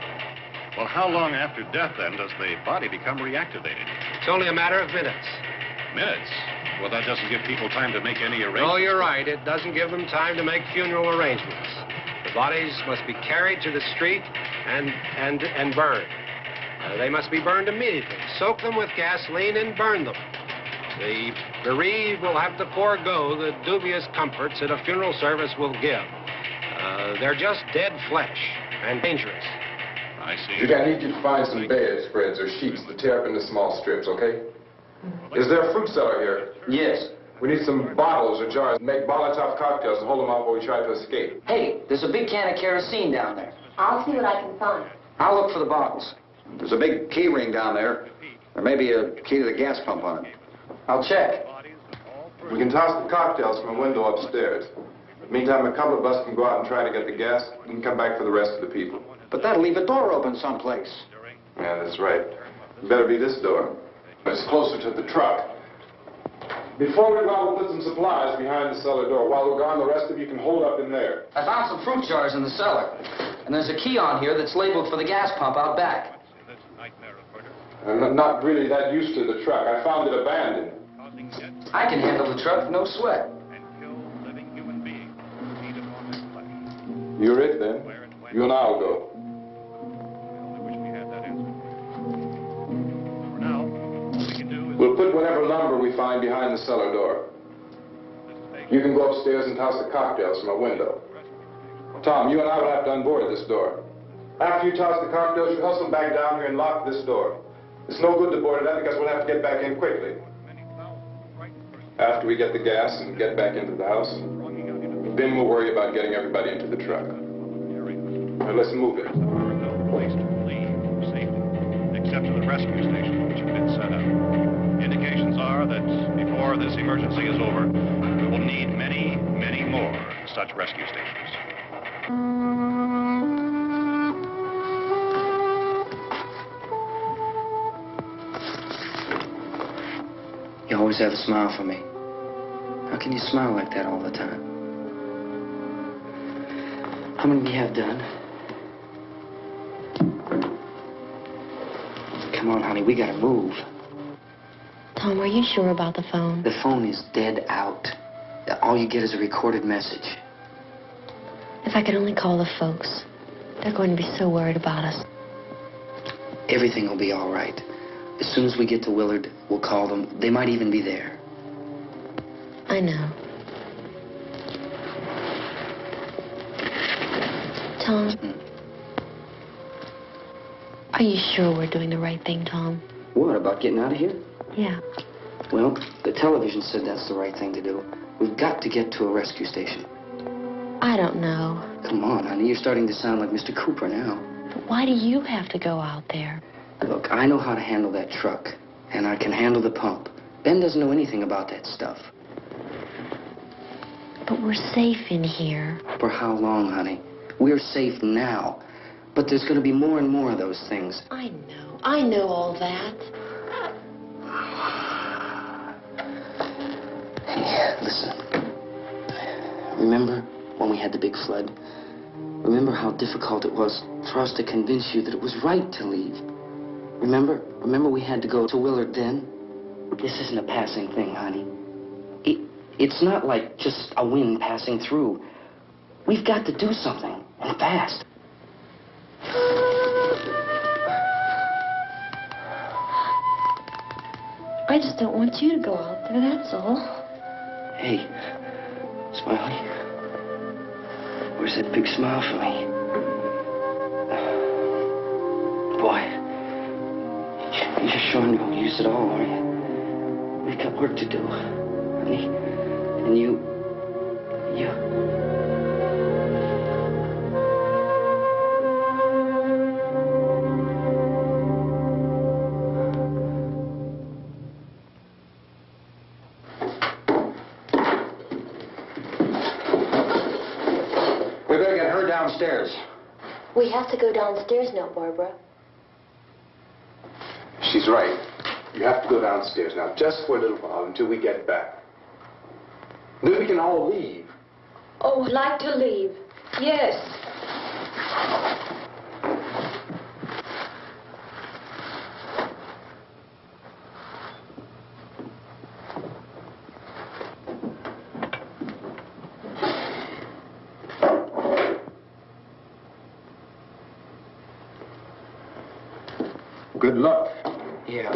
Well, how long after death, then, does the body become reactivated? It's only a matter of minutes. Minutes? Well, that doesn't give people time to make any arrangements. Oh, you're right. It doesn't give them time to make funeral arrangements. The bodies must be carried to the street and burned. They must be burned immediately. Soak them with gasoline and burn them. The bereaved will have to forego the dubious comforts that a funeral service will give. They're just dead flesh and dangerous. I see. Judy, I need you to find some bedspreads or sheets to tear up into small strips, okay? Is there a fruit cellar here? Yes. We need some bottles or jars. Make Molotov cocktails and hold them out while we try to escape. Hey, there's a big can of kerosene down there. I'll see what I can find. I'll look for the bottles. There's a big key ring down there. There may be a key to the gas pump on it. I'll check. We can toss the cocktails from a window upstairs. Meantime, a couple of us can go out and try to get the gas. We can come back for the rest of the people. But that'll leave a door open someplace. Yeah, that's right. It better be this door. It's closer to the truck. Before we go out, we'll put some supplies behind the cellar door. While we're gone, the rest of you can hold up in there. I found some fruit jars in the cellar. And there's a key on here that's labeled for the gas pump out back. I'm not really that used to the truck. I found it abandoned. I can handle the truck, no sweat. You're it, then. You and I'll go. We'll put whatever lumber we find behind the cellar door. You can go upstairs and toss the cocktails from a window. Tom, you and I will have to unboard this door. After you toss the cocktails, you hustle back down here and lock this door. It's no good to board it up because we'll have to get back in quickly. After we get the gas and get back into the house, then we'll worry about getting everybody into the truck. Now let's move it. Place to leave safely, except to the rescue station, which have been set up. Indications are that before this emergency is over, we will need many, many more such rescue stations. You always have a smile for me. How can you smile like that all the time? How many do you have done? Come on, honey, we gotta move. Tom, are you sure about the phone? The phone is dead out. All you get is a recorded message. If I could only call the folks. They're going to be so worried about us. Everything will be all right. As soon as we get to Willard, we'll call them. They might even be there. I know. Tom? Are you sure we're doing the right thing, Tom? What, about getting out of here? Yeah. Well, the television said that's the right thing to do. We've got to get to a rescue station. I don't know. Come on, honey, you're starting to sound like Mr. Cooper now. But why do you have to go out there? Look, I know how to handle that truck, and I can handle the pump. Ben doesn't know anything about that stuff. But we're safe in here. For how long, honey? We're safe now. But there's going to be more and more of those things. I know. I know all that. Hey, listen. Remember when we had the big flood? Remember how difficult it was for us to convince you that it was right to leave? Remember? Remember we had to go to Willard then? This isn't a passing thing, honey. It's not like just a wind passing through. We've got to do something, and fast. I just don't want you to go out there, that's all. Hey, Smiley. Where's that big smile for me? Boy, you're showing no use at all, are you? We've got work to do, honey. And you... We better get her downstairs. We have to go downstairs now, Barbara. She's right. You have to go downstairs now, just for a little while, until we get back. Then we can all leave. Oh, I'd like to leave. Yes. Good luck. Yeah.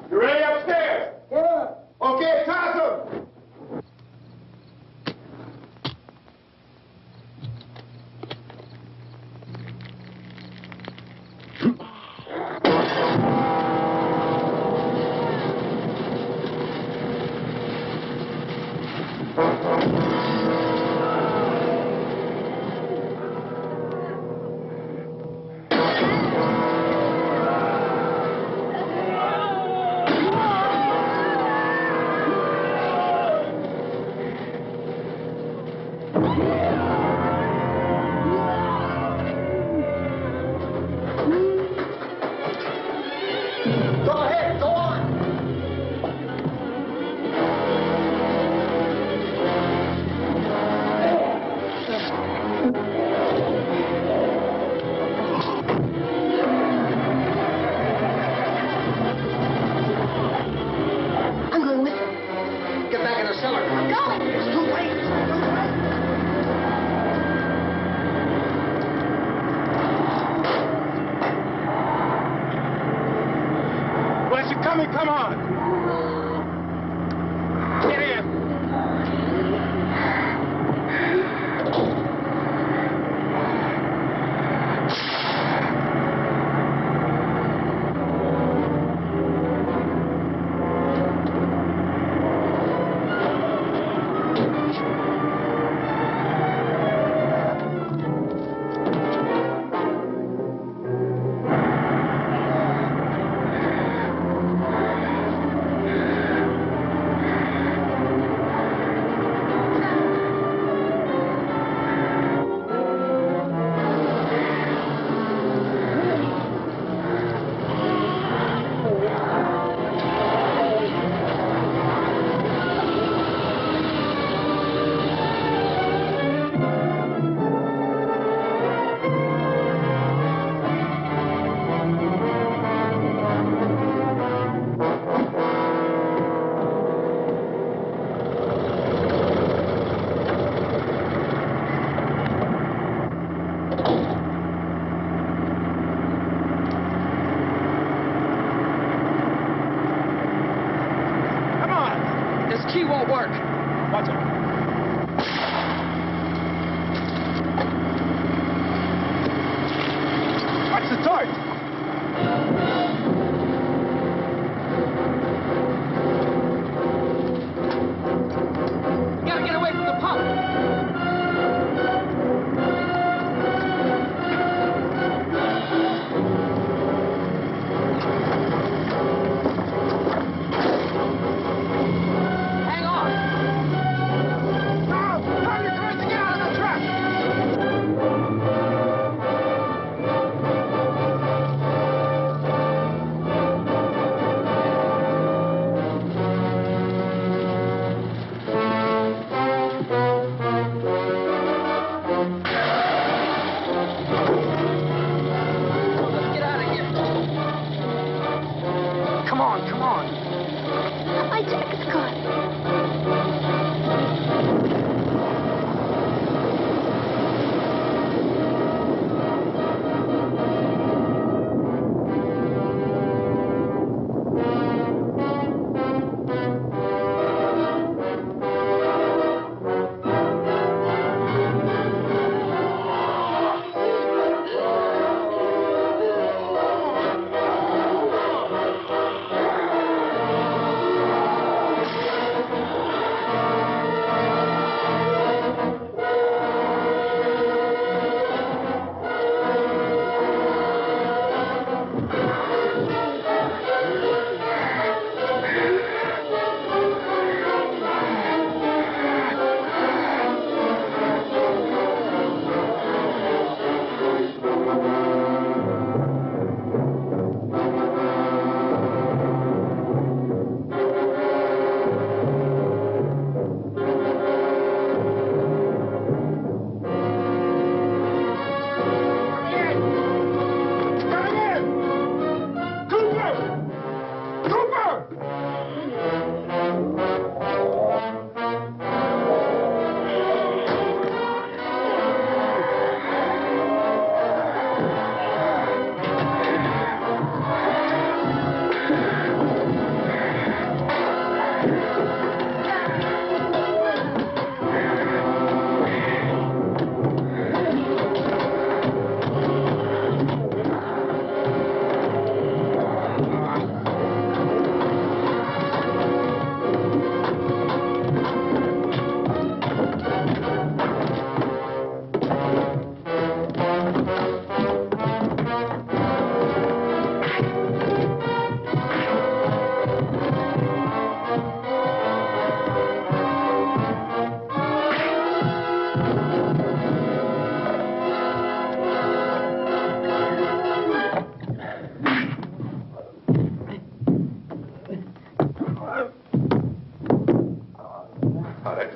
You ready upstairs? Yeah. Okay, toss them. Go ahead, go on. I'm going with them. Get back in the cellar. I'm going. It's too late. Where's it coming? Come on. Get in. the torch! Gotta get away from the pump!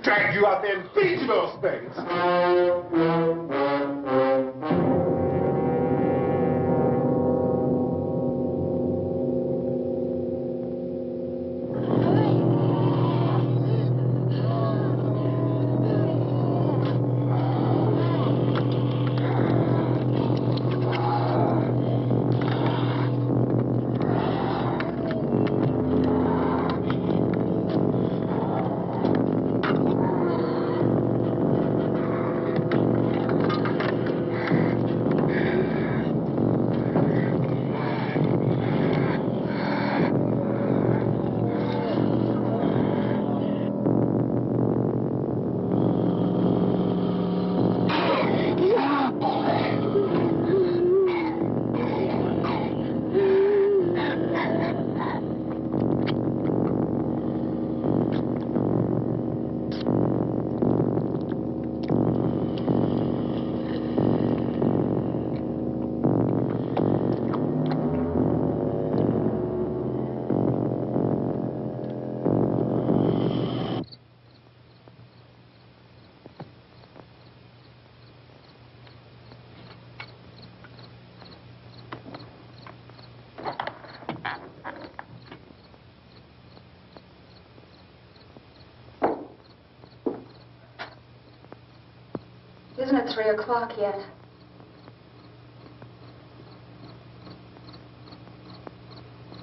Drag you out there and feed you those things. Isn't it 3 o'clock yet?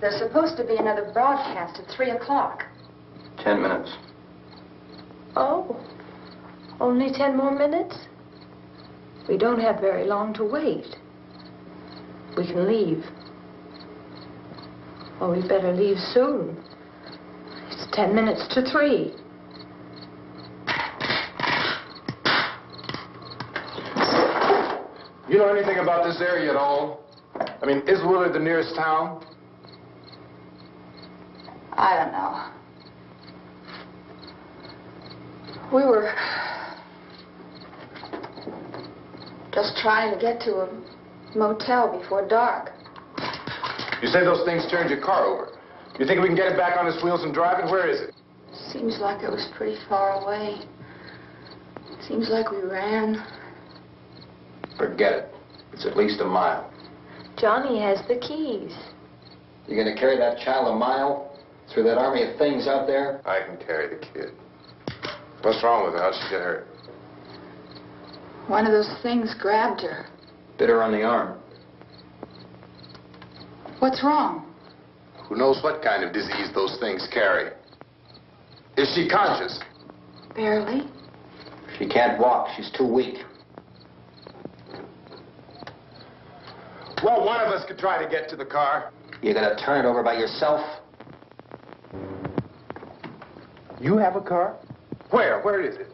There's supposed to be another broadcast at 3 o'clock. 10 minutes. Oh, only 10 more minutes? We don't have very long to wait. we can leave. Well, we better leave soon. It's 10 minutes to 3. You know anything about this area at all? I mean, is Willard the nearest town? I don't know. We were just trying to get to a motel before dark. You say those things turned your car over. You think we can get it back on its wheels and drive it? Where is it? Seems like it was pretty far away. Seems like we ran. Forget it. It's at least a mile. Johnny has the keys. You gonna carry that child a mile through that army of things out there? I can carry the kid. What's wrong with her? How'd she get hurt? One of those things grabbed her. Bit her on the arm. What's wrong? Who knows what kind of disease those things carry? Is she conscious? Barely. She can't walk. She's too weak. Well, one of us could try to get to the car. You gonna turn it over by yourself? You have a car? Where? Where is it?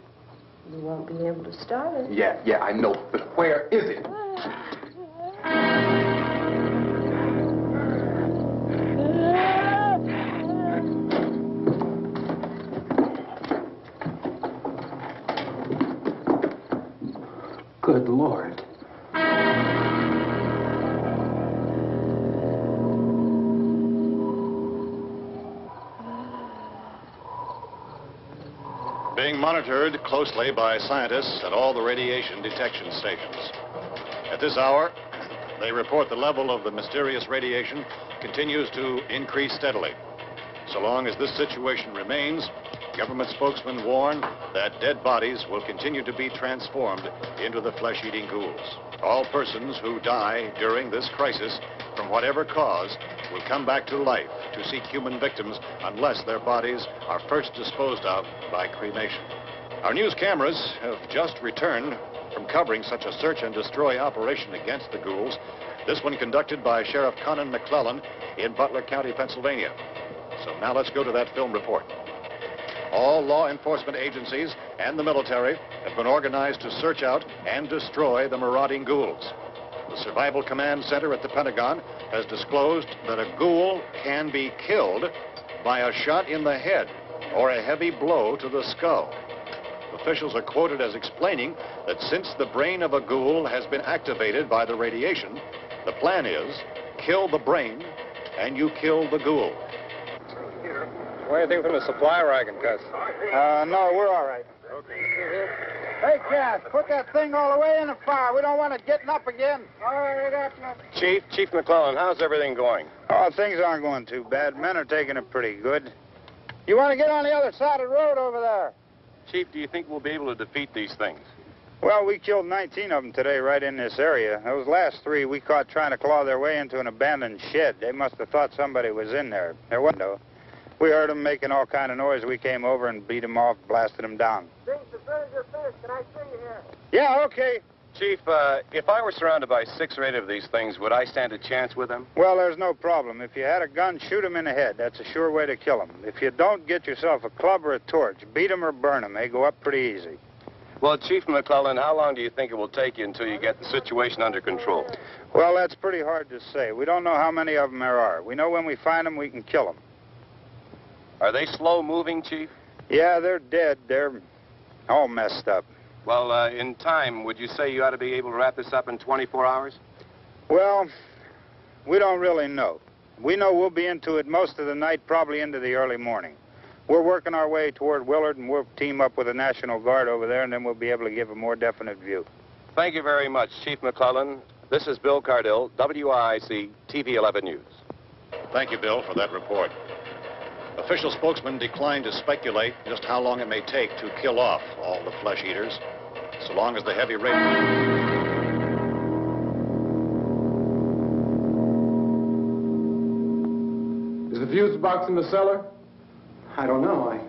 You won't be able to start it. Yeah, I know. But where is it? Good Lord. Being monitored closely by scientists at all the radiation detection stations. At this hour, they report the level of the mysterious radiation continues to increase steadily. So long as this situation remains, government spokesmen warn that dead bodies will continue to be transformed into the flesh-eating ghouls. All persons who die during this crisis, from whatever cause, will come back to life to seek human victims unless their bodies are first disposed of by cremation. Our news cameras have just returned from covering such a search and destroy operation against the ghouls, this one conducted by Sheriff Conan McClellan in Butler County, Pennsylvania. So now let's go to that film report. All law enforcement agencies and the military have been organized to search out and destroy the marauding ghouls. The Survival Command Center at the Pentagon has disclosed that a ghoul can be killed by a shot in the head or a heavy blow to the skull. Officials are quoted as explaining that since the brain of a ghoul has been activated by the radiation, the plan is kill the brain and you kill the ghoul. What do you think from the supply wagon, Gus? No, we're all right. Hey, Cass, put that thing all the way in the fire. We don't want it getting up again. All right, up. Chief McClellan, how's everything going? Oh, things aren't going too bad. Men are taking it pretty good. You want to get on the other side of the road over there? Chief, do you think we'll be able to defeat these things? Well, we killed 19 of them today right in this area. Those last 3 we caught trying to claw their way into an abandoned shed. They must have thought somebody was in there. There wasn't, though. We heard them making all kind of noise. We came over and beat them off, blasted them down. As soon as you're finished, can I see you here? Yeah, okay. Chief, if I were surrounded by 6 or 8 of these things, would I stand a chance with them? Well, there's no problem. If you had a gun, shoot them in the head. That's a sure way to kill them. If you don't, get yourself a club or a torch. Beat them or burn them. They go up pretty easy. Well, Chief McClellan, how long do you think it will take you until you get the situation under control? Well, that's pretty hard to say. We don't know how many of them there are. We know when we find them, we can kill them. Are they slow-moving, Chief? Yeah, they're dead. They're all messed up. Well, in time, would you say you ought to be able to wrap this up in 24 hours? Well, we don't really know. We know we'll be into it most of the night, probably into the early morning. We're working our way toward Willard, and we'll team up with the National Guard over there, and then we'll be able to give a more definite view. Thank you very much, Chief McClellan. This is Bill Cardill, WIC TV 11 News. Thank you, Bill, for that report. Official spokesmen declined to speculate just how long it may take to kill off all the flesh eaters, so long as the heavy rain... Is the fuse box in the cellar? I don't know.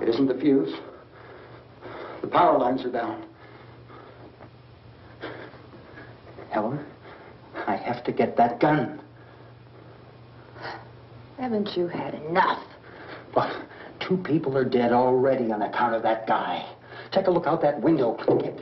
It isn't the fuse. The power lines are down. Helen, I have to get that gun. Haven't you had enough? Well, 2 people are dead already on account of that guy. Take a look out that window. Get...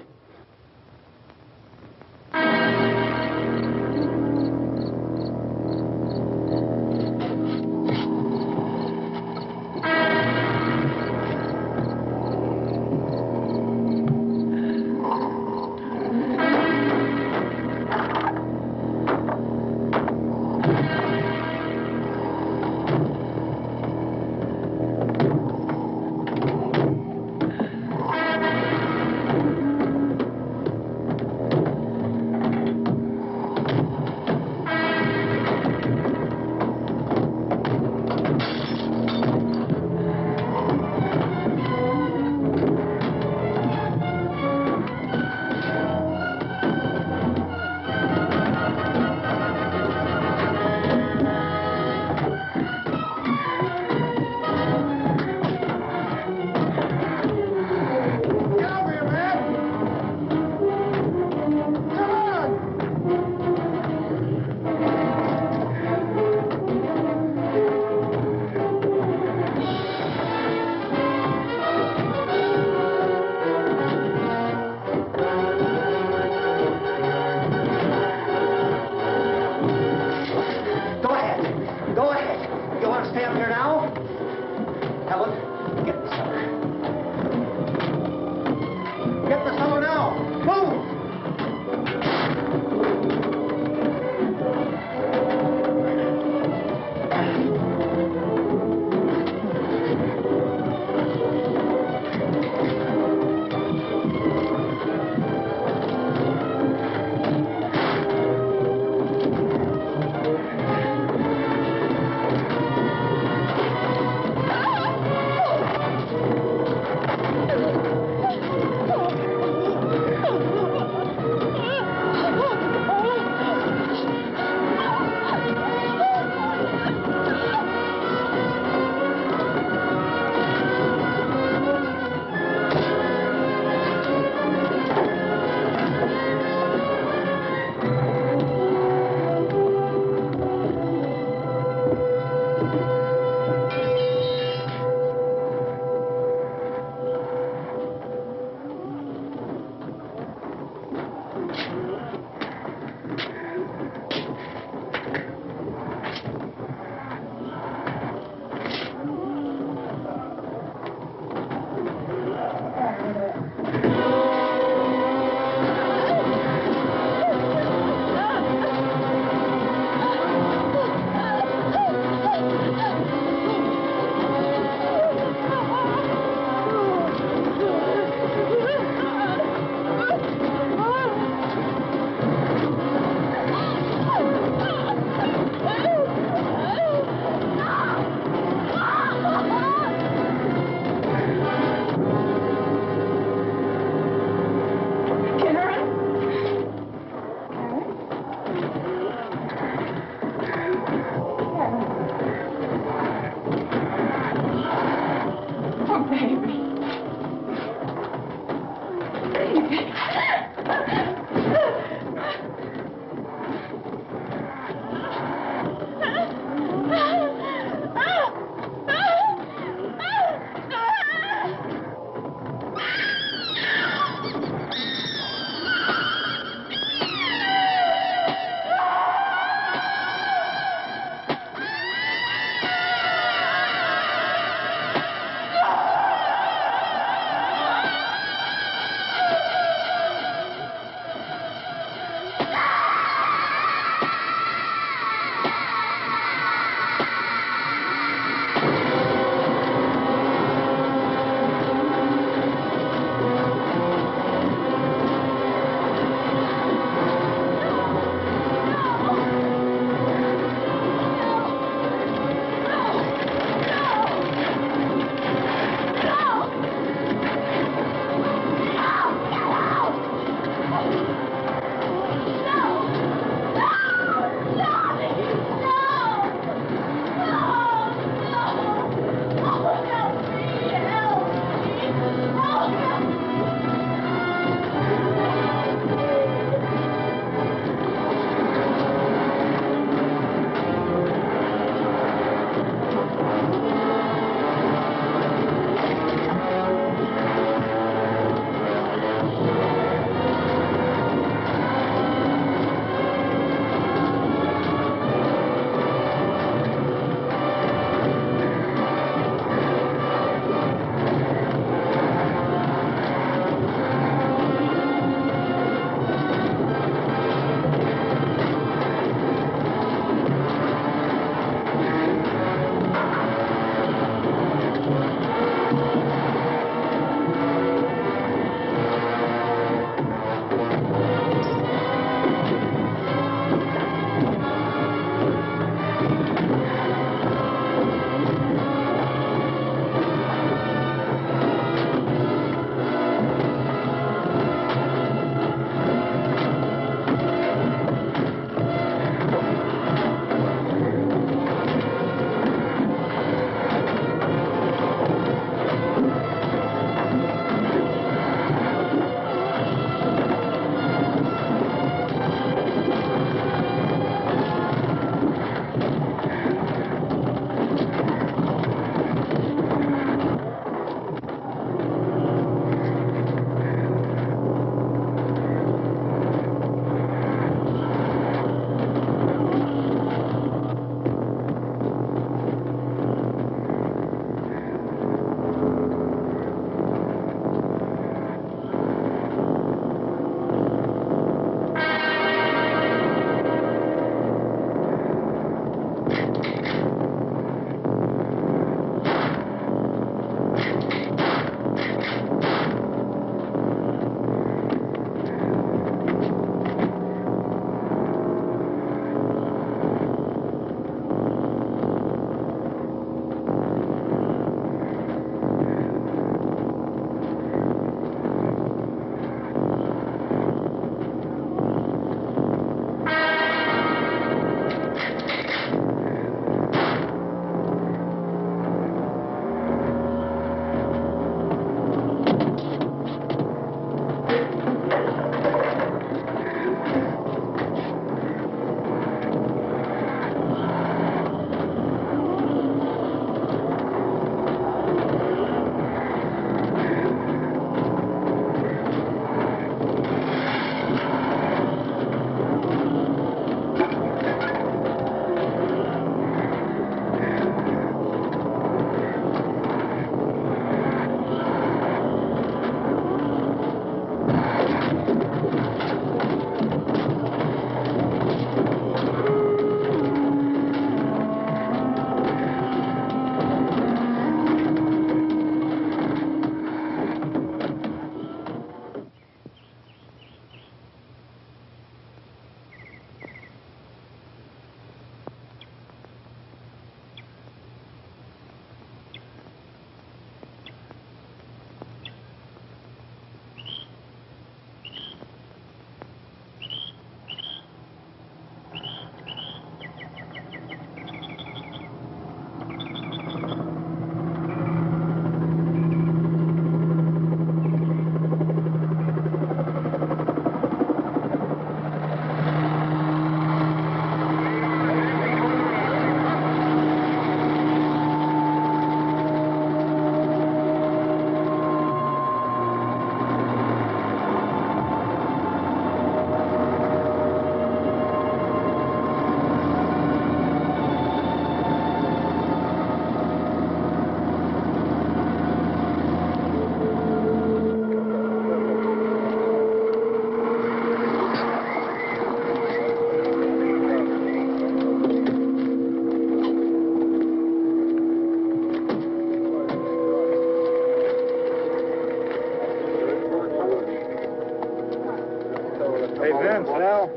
Hey, Vince, Al,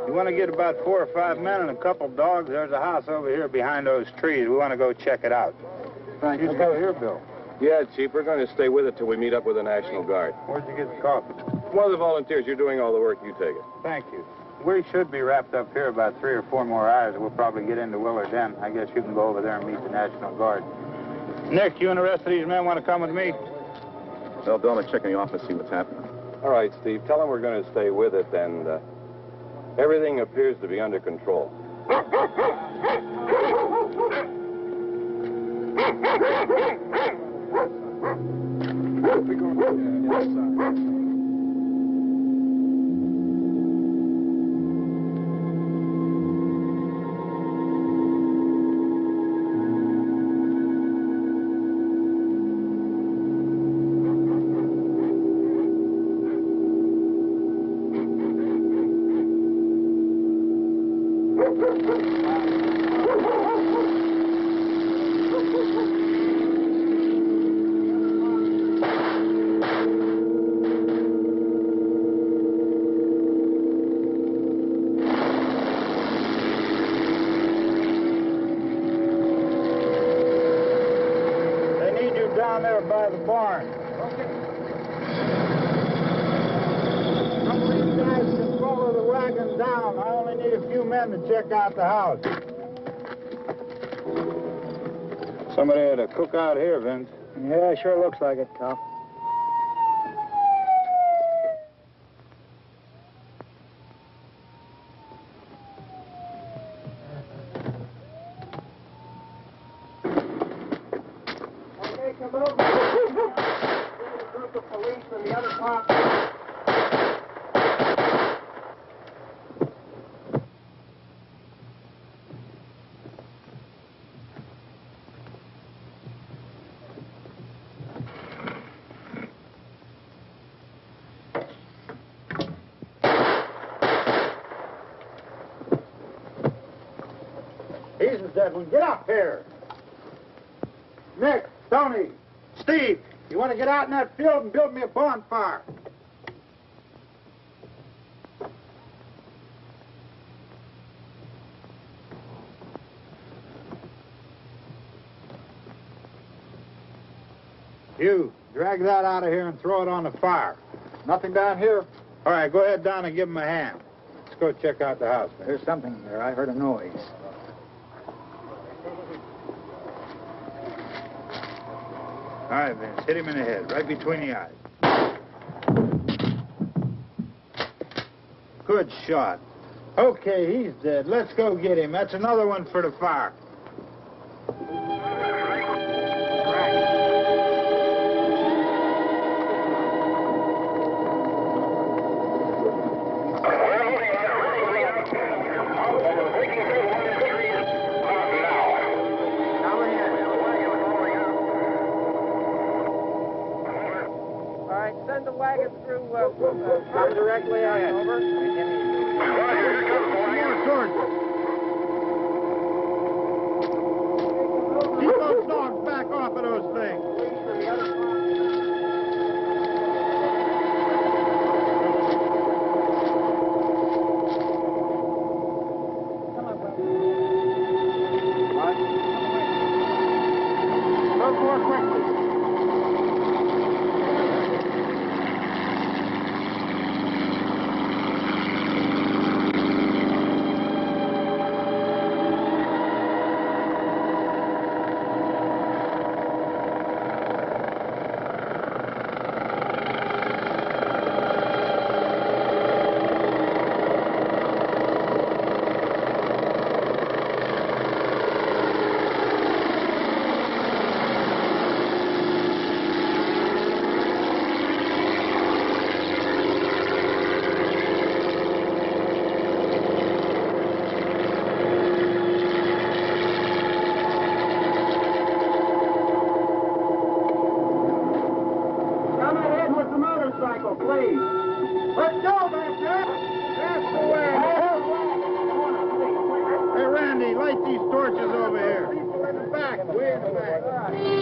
you want to get about 4 or 5 men and a couple dogs? There's a house over here behind those trees. We want to go check it out. Thank you. You go here, Bill. Yeah, Chief, we're going to stay with it till we meet up with the National Guard. Where'd you get the coffee? One of the volunteers, you're doing all the work, you take it. Thank you. We should be wrapped up here about 3 or 4 more hours. We'll probably get into Willard then. I guess you can go over there and meet the National Guard. Nick, you and the rest of these men want to come with me? Well, Bill, I'm checking the office, see what's happening. All right, Steve, tell them we're going to stay with it, and everything appears to be under control. Down there by the barn. Some of these guys can follow the wagon down. I only need a few men to check out the house. Somebody had a cookout here, Vince. Yeah, sure looks like it, Tom. He's the dead one. Get up here. Nick, Tony, Steve, you want to get out in that field and build me a bonfire? You, drag that out of here and throw it on the fire. Nothing down here? All right, go ahead down and give him a hand. Let's go check out the house. There's something there. I heard a noise. All right, Vince, hit him in the head, right between the eyes. Good shot. Okay, he's dead. Let's go get him. That's another one for the fire. Send the wagon through, come directly on over. Keep those dogs back off of those things. Go more quickly. Please. Let's go, Baxter. That's the way. Hey, Randy, light these torches over here. People in the back. Way in the back.